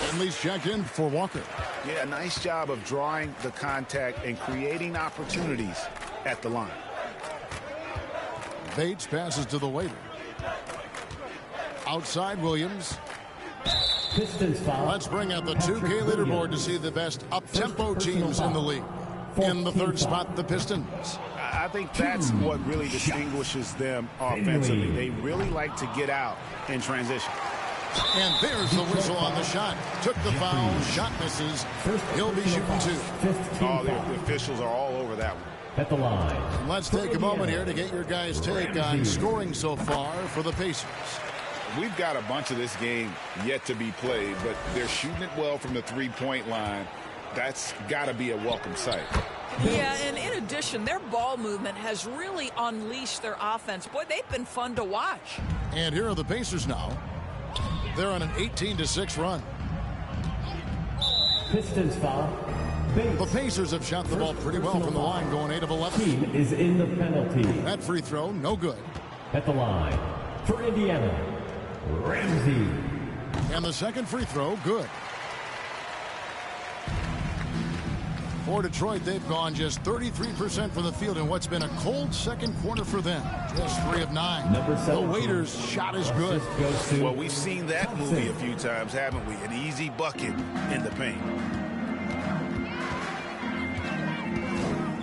[SPEAKER 7] Finley's checked in for Walker.
[SPEAKER 8] Yeah, a nice job of drawing the contact and creating opportunities at the line.
[SPEAKER 7] Bates passes to the waiter. Outside Williams.
[SPEAKER 3] Pistons foul.
[SPEAKER 7] Let's bring out the 2K leaderboard to see the best up-tempo teams in the league. In the third spot, the Pistons.
[SPEAKER 8] I think that's what really distinguishes them offensively. They really like to get out in transition.
[SPEAKER 7] And there's the whistle on the shot. Took the foul. Shot misses. He'll be shooting two.
[SPEAKER 8] Oh, the officials are all over that one.
[SPEAKER 3] At the line.
[SPEAKER 7] Let's take a moment here to get your guys' take on scoring so far for the Pacers.
[SPEAKER 8] We've got a bunch of this game yet to be played, but they're shooting it well from the three-point line. That's got to be a welcome sight.
[SPEAKER 11] Yeah, and in addition, their ball movement has really unleashed their offense. Boy, they've been fun to watch.
[SPEAKER 7] And here are the Pacers now. They're on an 18-6 run.
[SPEAKER 3] Pistons foul. Bates.
[SPEAKER 7] The Pacers have shot the ball pretty well from the line, going 8 of 11.
[SPEAKER 3] Team is in the penalty.
[SPEAKER 7] That free throw, no good.
[SPEAKER 3] At the line for Indiana, Ramsey.
[SPEAKER 7] And the second free throw, good. For Detroit, they've gone just 33% from the field in what's been a cold second quarter for them. Just 3 of 9. The Waiters' shot is good.
[SPEAKER 8] Well, we've seen that movie a few times, haven't we? An easy bucket in the paint.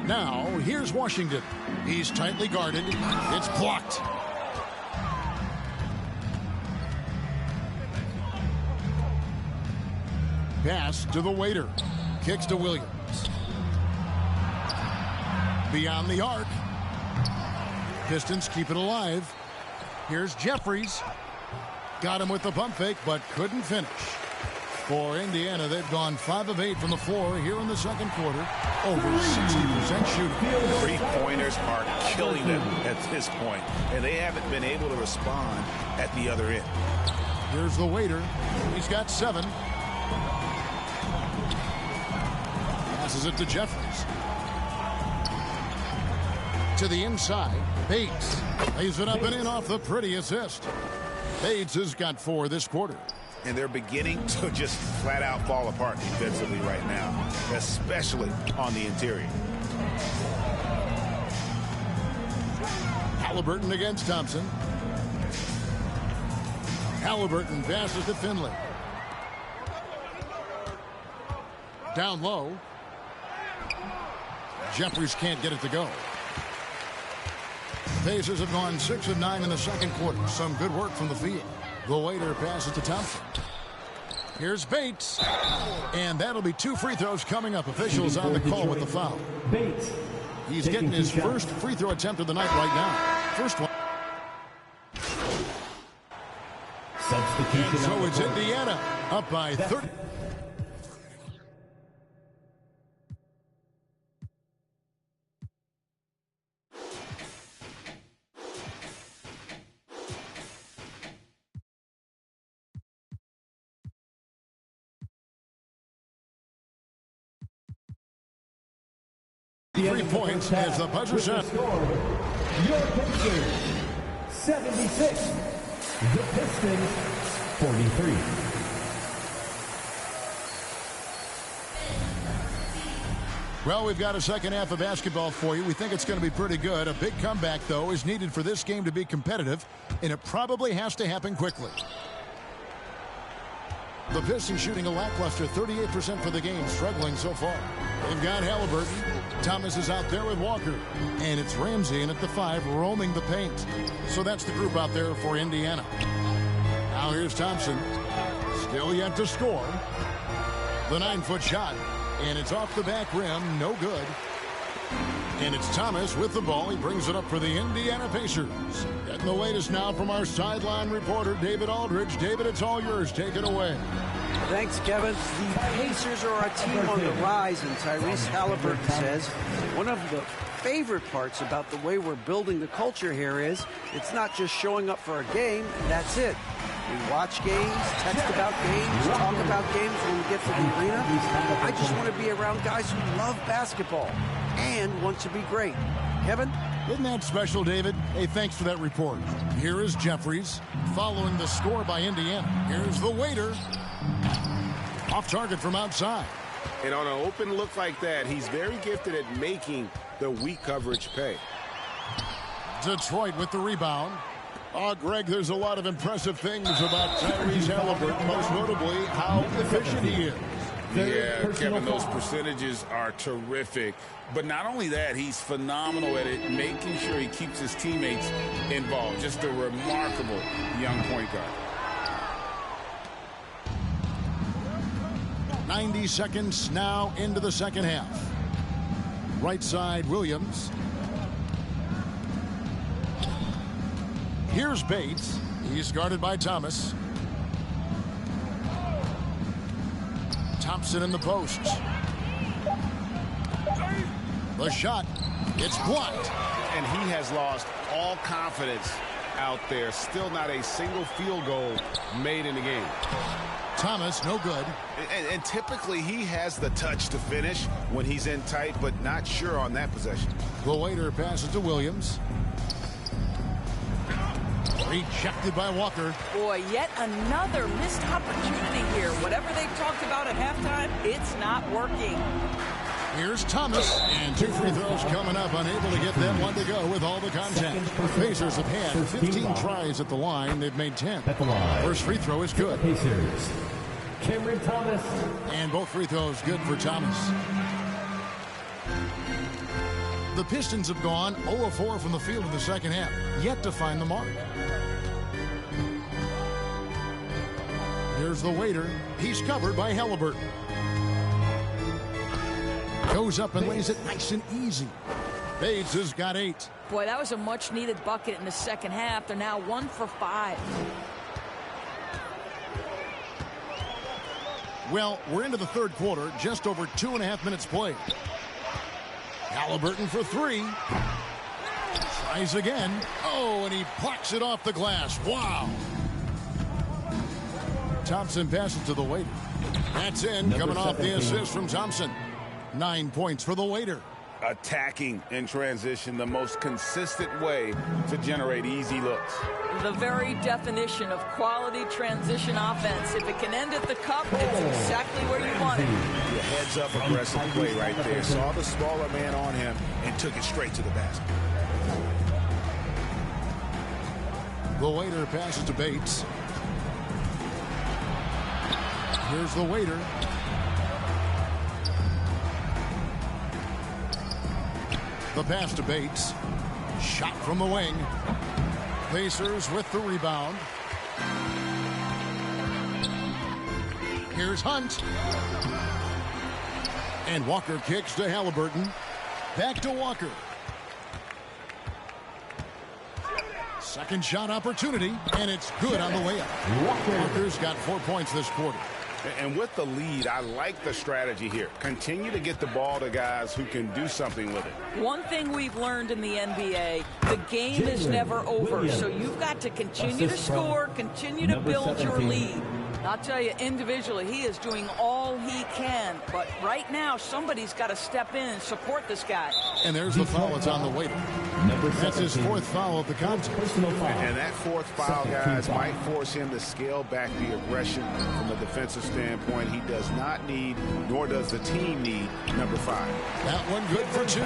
[SPEAKER 7] Now, here's Washington. He's tightly guarded. It's blocked. Pass to the Waiter. Kicks to Williams. Beyond the arc. Pistons keep it alive. Here's Jeffries. Got him with the pump fake, but couldn't finish. For Indiana, they've gone 5 of 8 from the floor here in the second quarter. Over 60% shooting.
[SPEAKER 8] Three-pointers are killing them at this point, and they haven't been able to respond at the other end.
[SPEAKER 7] Here's the Waiter. He's got 7. Passes it to Jeffries. To the inside. Bates lays it up and in off the pretty assist. Bates has got 4 this quarter.
[SPEAKER 8] And they're beginning to just flat out fall apart defensively right now, especially on the interior.
[SPEAKER 7] Halliburton against Thompson. Halliburton passes to Finley. Down low. Jeffries can't get it to go. Pacers have gone 6 of 9 in the second quarter. Some good work from the field. The Waiter passes to Thompson. Here's Bates. And that'll be 2 free throws coming up. Officials on the call with the foul.
[SPEAKER 3] Bates.
[SPEAKER 7] He's getting his first free throw attempt of the night right now. First one.
[SPEAKER 3] Substitution.
[SPEAKER 7] And so it's Indiana up by 30. Three points as the buzzer shot.
[SPEAKER 3] Your Pacers, 76. The Pistons, 43.
[SPEAKER 7] Well, we've got a second half of basketball for you. We think it's going to be pretty good. A big comeback, though, is needed for this game to be competitive, and it probably has to happen quickly. The Pistons shooting a lackluster 38% for the game, struggling so far. They've got Halliburton. Thomas is out there with Walker. And it's Ramsey in at the 5, roaming the paint. So that's the group out there for Indiana. Now here's Thompson. Still yet to score. The 9-foot shot. And it's off the back rim. No good. And it's Thomas with the ball. He brings it up for the Indiana Pacers. Getting the latest now from our sideline reporter, David Aldridge. David, it's all yours. Take it away.
[SPEAKER 12] Thanks, Kevin. The Pacers are a team on the rise, and Tyrese Halliburton says one of the favorite parts about the way we're building the culture here is it's not just showing up for a game, and that's it. We watch games, text about games, talk about games when we get to the arena. I just want to be around guys who love basketball and want to be great. Kevin?
[SPEAKER 7] Isn't that special, David? Hey, thanks for that report. Here is Jeffries following the score by Indiana. Here's the waiter. Off target from outside.
[SPEAKER 8] And on an open look like that, he's very gifted at making the weak coverage pay.
[SPEAKER 7] Detroit with the rebound. Greg, there's a lot of impressive things about Tyrese Halliburton, most notably how efficient he is.
[SPEAKER 8] Yeah, Kevin, those percentages are terrific. But not only that, he's phenomenal at it, making sure he keeps his teammates involved. Just a remarkable young point guard.
[SPEAKER 7] 90 seconds now into the second half. Right side, Williams. Here's Bates. He's guarded by Thomas. Thompson in the post. The shot. It's blocked.
[SPEAKER 8] And he has lost all confidence out there. Still not a single field goal made in the game.
[SPEAKER 7] Thomas, no good.
[SPEAKER 8] And typically he has the touch to finish when he's in tight, but not sure on that possession.
[SPEAKER 7] The waiter passes to Williams. Rejected by Walker.
[SPEAKER 11] Boy, yet another missed opportunity here. Whatever they talked about at halftime, it's not working.
[SPEAKER 7] Here's Thomas, and 2 free throws coming up, unable to get them one to go with all the contact. Pacers have had 15 tries at the line. They've made 10. First free throw is good.
[SPEAKER 3] Pacers, Cameron Thomas.
[SPEAKER 7] And both free throws good for Thomas. The Pistons have gone 0 of 4 from the field in the second half, yet to find the mark. Here's the waiter. He's covered by Halliburton. Goes up and lays it nice and easy. Bates has got 8.
[SPEAKER 11] Boy, that was a much-needed bucket in the second half. They're now 1 for 5.
[SPEAKER 7] Well, we're into the third quarter, just over 2.5 minutes played. Halliburton for 3. Tries again. Oh, and he plucks it off the glass. Wow. Thompson passes to the waiter. That's in, coming off the assist from Thompson. 9 points for the waiter.
[SPEAKER 8] Attacking in transition, the most consistent way to generate easy looks.
[SPEAKER 11] The very definition of quality transition offense. If it can end at the cup, it's exactly where you want it.
[SPEAKER 8] The heads-up aggressive play right there. Saw the smaller man on him and took it straight to the basket.
[SPEAKER 7] The waiter passes to Bates. Here's the waiter. The pass to Bates. Shot from the wing. Pacers with the rebound. Here's Hunt. And Walker kicks to Halliburton. Back to Walker. Second shot opportunity, and it's good on the way up. Walker's got 4 points this quarter.
[SPEAKER 8] And with the lead, I like the strategy here. Continue to get the ball to guys who can do something with it.
[SPEAKER 11] One thing we've learned in the NBA, the game is never over. So you've got to continue to score, continue to build your lead. I'll tell you, individually, he is doing all he can. But right now, somebody's got to step in and support this guy.
[SPEAKER 7] And there's the foul. It's on the waiter. That's his 4th foul of the contest.
[SPEAKER 8] And that 4th foul, guys, might force him to scale back the aggression from a defensive standpoint. He does not need, nor does the team need, number 5.
[SPEAKER 7] That one good for 2.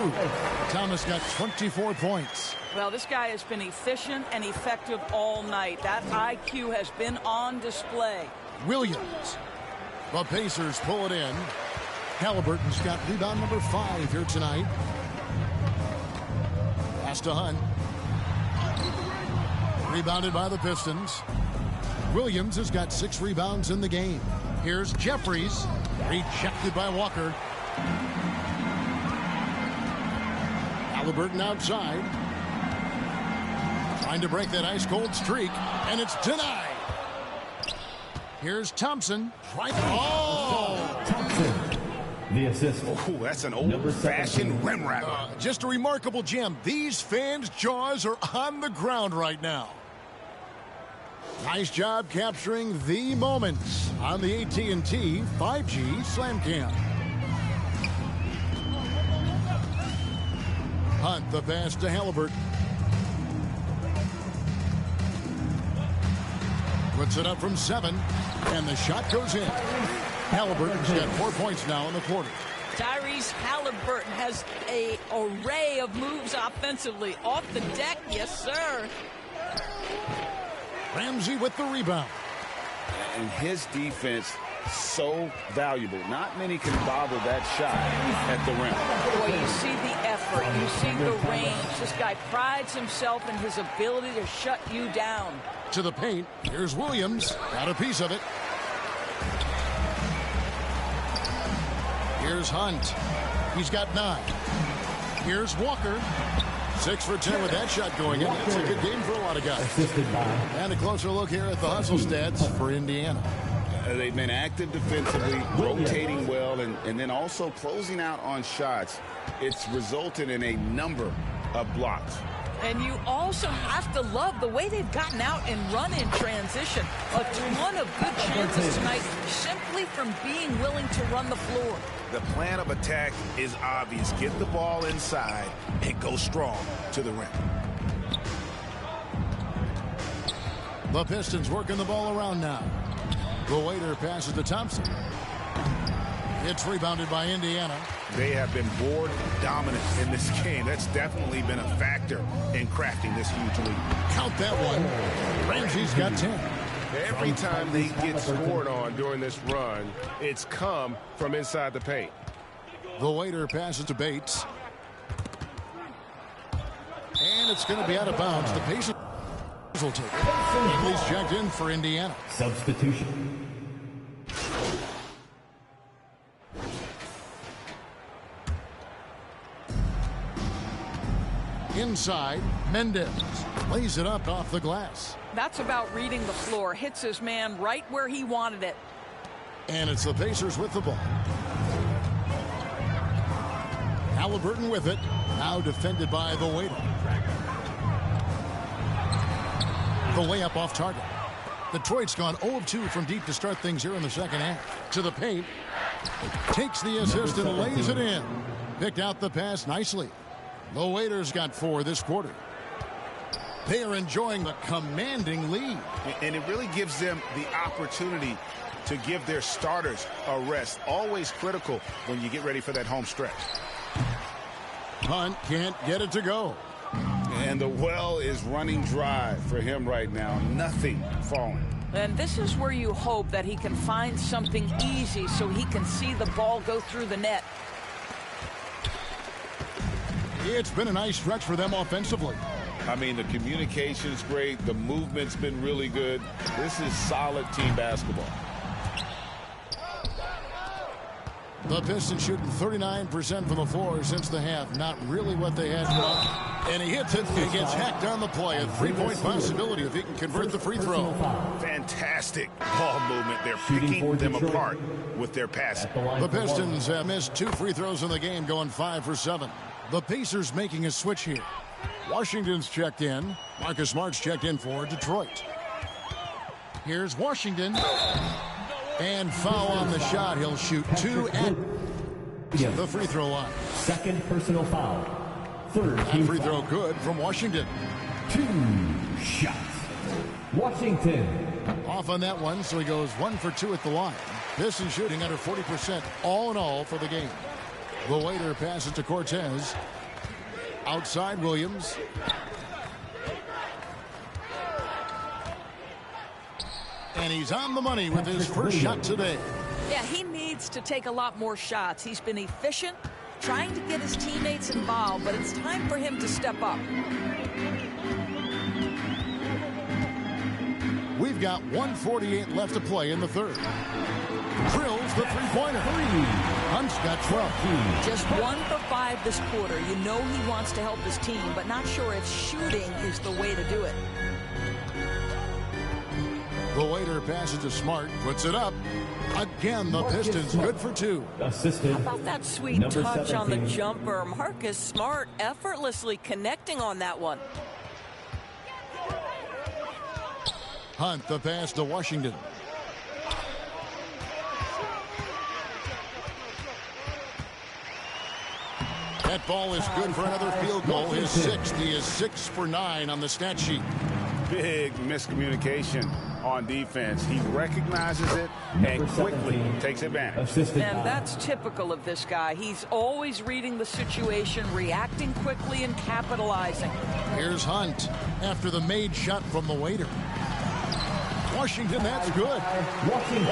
[SPEAKER 7] Thomas got 24 points.
[SPEAKER 11] Well, this guy has been efficient and effective all night. That IQ has been on display.
[SPEAKER 7] Williams. The Pacers pull it in. Halliburton's got rebound number 5 here tonight. Pass to Hunt. Rebounded by the Pistons. Williams has got 6 rebounds in the game. Here's Jeffries. Rejected by Walker. Halliburton outside. Trying to break that ice-cold streak, and it's denied. Here's Thompson. Right. Oh!
[SPEAKER 3] Thompson, the assist.
[SPEAKER 8] Oh, that's an old-fashioned rim wrapper.
[SPEAKER 7] Just a remarkable gem. These fans' jaws are on the ground right now. Nice job capturing the moments on the AT&T 5G Slam Cam. Hunt the pass to Halliburton. Puts it up from 7, and the shot goes in. Halliburton's got 4 points now in the quarter.
[SPEAKER 11] Tyrese Halliburton has an array of moves offensively. Off the deck, yes, sir.
[SPEAKER 7] Ramsey with the rebound.
[SPEAKER 8] And his defense so valuable. Not many can bother that shot at the rim.
[SPEAKER 11] Boy, you see the effort. You see the range. This guy prides himself in his ability to shut you down.
[SPEAKER 7] To the paint. Here's Williams. Got a piece of it. Here's Hunt. He's got 9. Here's Walker. 6 for 10 with that shot going in. It's a good game for a lot of guys. And a closer look here at the hustle stats for Indiana.
[SPEAKER 8] They've been active defensively, rotating well, and then also closing out on shots. It's resulted in a number of blocks.
[SPEAKER 11] And you also have to love the way they've gotten out and run in transition. A ton of good chances tonight simply from being willing to run the floor.
[SPEAKER 8] The plan of attack is obvious. Get the ball inside and go strong to the rim.
[SPEAKER 7] The Pistons working the ball around now. The waiter passes to Thompson. It's rebounded by Indiana.
[SPEAKER 8] They have been board dominant in this game. That's definitely been a factor in crafting this huge lead.
[SPEAKER 7] Count that one. Ramsey's got 10.
[SPEAKER 13] Every time they get scored on during this run, it's come from inside the paint.
[SPEAKER 7] The waiter passes to Bates. And it's going to be out of bounds. The Pacers will take it. He's checked in for Indiana.
[SPEAKER 3] Substitution.
[SPEAKER 7] Inside, Mendez lays it up off the glass.
[SPEAKER 11] That's about reading the floor. Hits his man right where he wanted it.
[SPEAKER 7] And it's the Pacers with the ball. Halliburton with it. Now defended by the waiter. The layup off target. Detroit's gone 0 of 2 from deep to start things here in the second half. To the paint. Takes the assist and lays it in. Picked out the pass nicely. The Waiters got 4 this quarter. They are enjoying the commanding lead.
[SPEAKER 8] And it really gives them the opportunity to give their starters a rest. Always critical when you get ready for that home stretch.
[SPEAKER 7] Hunt can't get it to go.
[SPEAKER 8] And the well is running dry for him right now. Nothing falling.
[SPEAKER 11] And this is where you hope that he can find something easy so he can see the ball go through the net.
[SPEAKER 7] It's been a nice stretch for them offensively.
[SPEAKER 8] I mean, the communication's great. The movement's been really good. This is solid team basketball.
[SPEAKER 7] The Pistons shooting 39% from the floor since the half. Not really what they had for. And he hits it and gets hacked on the play. A 3-point possibility if he can convert the free throw.
[SPEAKER 8] Fantastic ball movement. They're picking them apart with their passing.
[SPEAKER 7] The Pistons missed 2 free throws in the game, going 5 for 7. The Pacers making a switch here. Washington's checked in. Marcus Smart's checked in for Detroit. Here's Washington. And foul on the shot. He'll shoot 2 at the free throw line.
[SPEAKER 3] Second personal foul. Third
[SPEAKER 7] that free throw good from Washington.
[SPEAKER 3] 2 shots. Washington.
[SPEAKER 7] Off on that one, so he goes 1 for 2 at the line. Pistons shooting under 40% all in all for the game. The waiter passes to Cortez. Outside Williams. And he's on the money with his first shot today.
[SPEAKER 11] Yeah, he needs to take a lot more shots. He's been efficient, trying to get his teammates involved, but it's time for him to step up.
[SPEAKER 7] We've got 1:48 left to play in the third. Drills the three-pointer. Hunt's got 12.
[SPEAKER 11] Just 1 for 5 this quarter. You know he wants to help his team, but not sure if shooting is the way to do it.
[SPEAKER 7] The waiter passes to Smart, puts it up. Again, the Pistons good for 2.
[SPEAKER 3] Assistant.
[SPEAKER 14] How about that sweet touch
[SPEAKER 3] 17.
[SPEAKER 14] on the jumper? Marcus Smart effortlessly connecting on that one.
[SPEAKER 7] Hunt the pass to Washington. That ball is good for another field goal. His sixth. He is 6 for 9 on the stat sheet.
[SPEAKER 8] Big miscommunication on defense. He recognizes it and quickly takes advantage.
[SPEAKER 11] And that's typical of this guy. He's always reading the situation, reacting quickly, and capitalizing.
[SPEAKER 7] Here's Hunt after the made shot from the waiter. Washington, that's good.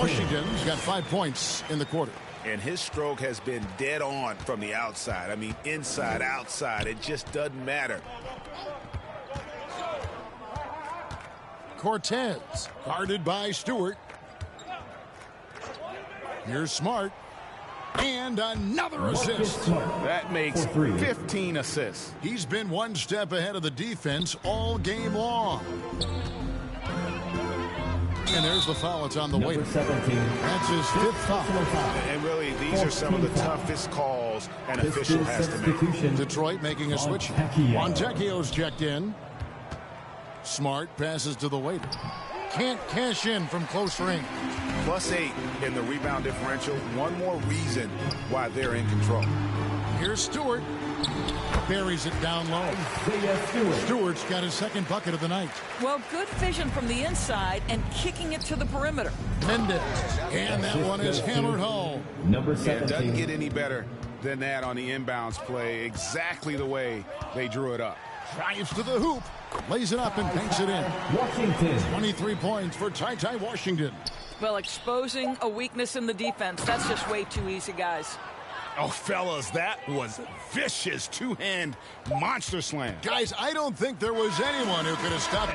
[SPEAKER 7] Washington's got 5 points in the quarter.
[SPEAKER 8] And his stroke has been dead on from the outside. I mean, inside, outside, it just doesn't matter.
[SPEAKER 7] Cortez, guarded by Stewart. Here's Smart. And another assist.
[SPEAKER 8] That makes 15 assists.
[SPEAKER 7] He's been one step ahead of the defense all game long. And there's the foul. It's on the waiter. That's his 5th foul.
[SPEAKER 8] And really, these are some of the toughest calls an official has to make.
[SPEAKER 7] Detroit making a switch. Montecchio's checked in. Smart passes to the waiter. Can't cash in from close range.
[SPEAKER 8] +8 in the rebound differential. One more reason why they're in control.
[SPEAKER 7] Here's Stewart. Buries it down low. Stewart's got his 2nd bucket of the night.
[SPEAKER 11] Well, good vision from the inside and kicking it to the perimeter.
[SPEAKER 7] Mendez. And that one is hammered home.
[SPEAKER 8] Number 17. It doesn't get any better than that on the inbounds play. Exactly the way they drew it up.
[SPEAKER 7] Drives to the hoop. Lays it up and banks it in.
[SPEAKER 12] Washington.
[SPEAKER 7] 23 points for Ty Washington.
[SPEAKER 11] Well, exposing a weakness in the defense. That's just way too easy, guys.
[SPEAKER 8] Oh, fellas, that was vicious two-hand monster slam.
[SPEAKER 7] Guys, I don't think there was anyone who could have stopped.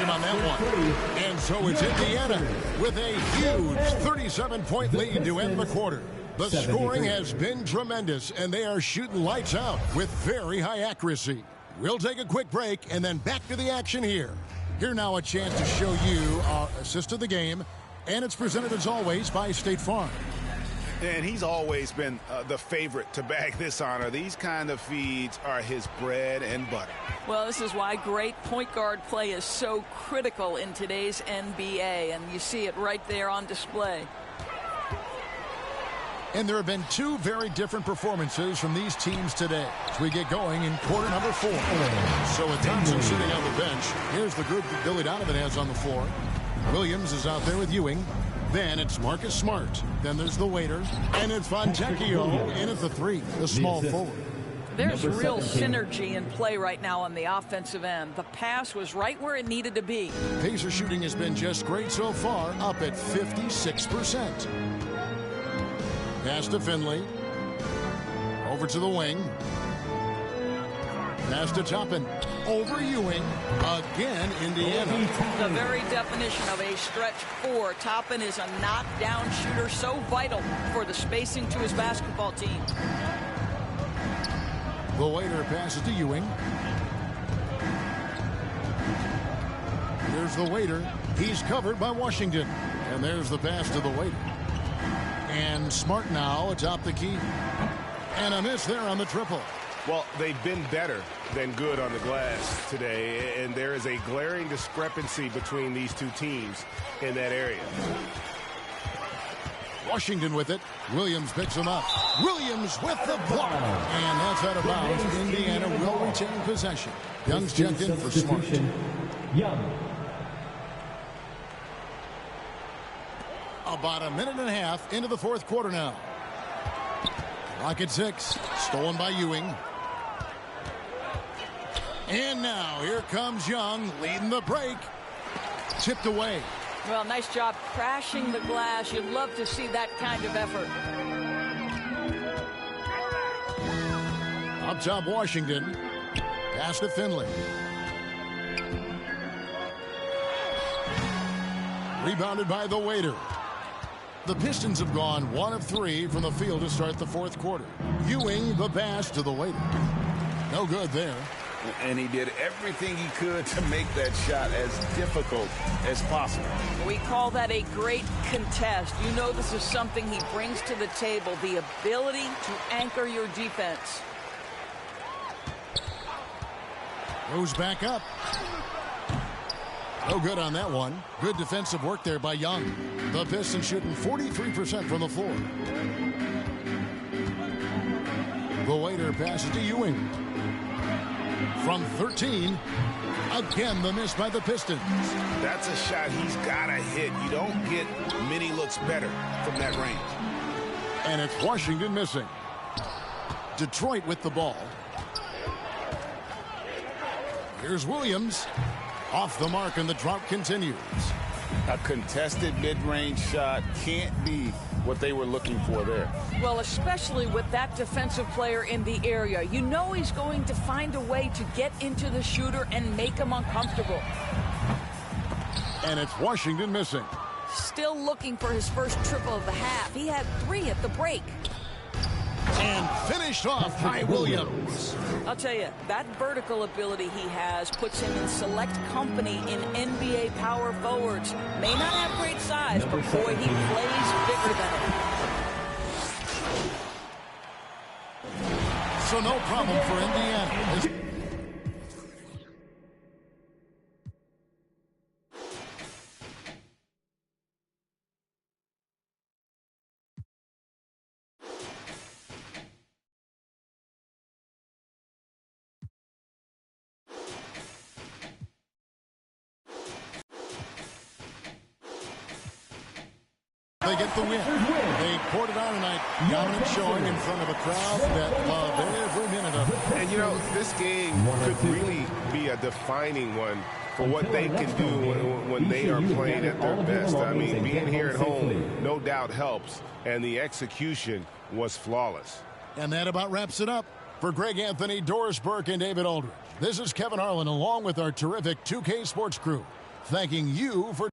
[SPEAKER 7] On that one. And so it's Indiana with a huge 37-point lead to end the quarter. The scoring has been tremendous, and they are shooting lights out with very high accuracy. We'll take a quick break and then back to the action here. Here now a chance to show you our assist of the game, and it's presented as always by State Farm.
[SPEAKER 8] And he's always been the favorite to bag this honor. These kind of feeds are his bread and butter.
[SPEAKER 11] Well, this is why great point guard play is so critical in today's NBA, and you see it right there on display.
[SPEAKER 7] And there have been 2 very different performances from these teams today as we get going in quarter number 4. So with Thompson sitting on the bench, here's the group that Billy Donovan has on the floor. Williams is out there with Ewing. Then it's Marcus Smart. Then there's the waiter. And it's Fontecchio in at the 3, the small forward.
[SPEAKER 11] There's real synergy in play right now on the offensive end. The pass was right where it needed to be.
[SPEAKER 7] Pacer shooting has been just great so far, up at 56%. Pass to Finley. Over to the wing. Pass to Toppin. Over Ewing. Again, Indiana.
[SPEAKER 11] The very definition of a stretch 4. Toppin is a knockdown shooter, so vital for the spacing to his basketball team.
[SPEAKER 7] The waiter passes to Ewing. Here's the waiter. He's covered by Washington. And there's the pass to the waiter. And Smart now atop the key. And a miss there on the triple.
[SPEAKER 8] Well, they've been better than good on the glass today, and there is a glaring discrepancy between these two teams in that area.
[SPEAKER 7] Washington with it. Williams picks him up. Williams with the block. And that's out of bounds. Indiana will retain possession. Young's checked in for Smart.
[SPEAKER 12] Young.
[SPEAKER 7] About a minute and a half into the 4th quarter now. Clock at 6. Stolen by Ewing. And now here comes Young leading the break. Tipped away.
[SPEAKER 11] Well, nice job crashing the glass. You'd love to see that kind of effort.
[SPEAKER 7] Up top, Washington. Pass to Finley. Rebounded by the waiter. The Pistons have gone 1 of 3 from the field to start the fourth quarter. Ewing the pass to the waiter. No good there.
[SPEAKER 8] And he did everything he could to make that shot as difficult as possible.
[SPEAKER 11] We call that a great contest. You know this is something he brings to the table, the ability to anchor your defense.
[SPEAKER 7] Goes back up. No good on that one. Good defensive work there by Young. The Pistons shooting 43% from the floor. The waiter passes to Ewing. From 13, again the miss by the Pistons.
[SPEAKER 8] That's a shot he's got to hit. You don't get many looks better from that range.
[SPEAKER 7] And it's Washington missing. Detroit with the ball. Here's Williams. Off the mark, and the drought continues.
[SPEAKER 8] A contested mid-range shot can't be what they were looking for there.
[SPEAKER 11] Well, especially with that defensive player in the area. You know he's going to find a way to get into the shooter and make him uncomfortable.
[SPEAKER 7] And it's Washington missing.
[SPEAKER 11] Still looking for his first triple of the half. He had 3 at the break.
[SPEAKER 7] And finished off by Williams.
[SPEAKER 11] I'll tell you, that vertical ability he has puts him in select company in NBA power forwards. May not have great size, but boy, he plays bigger than it.
[SPEAKER 7] So no problem for Indiana. They get the win. They poured it on tonight. Dominant showing in front of a crowd that loved every minute of it.
[SPEAKER 13] And, you know, this game could really be a defining one for what they can do when they are playing at their best. I mean, being here at home no doubt helps, and the execution was flawless.
[SPEAKER 7] And that about wraps it up. For Greg Anthony, Doris Burke, and David Aldridge, this is Kevin Harlan along with our terrific 2K Sports crew, thanking you for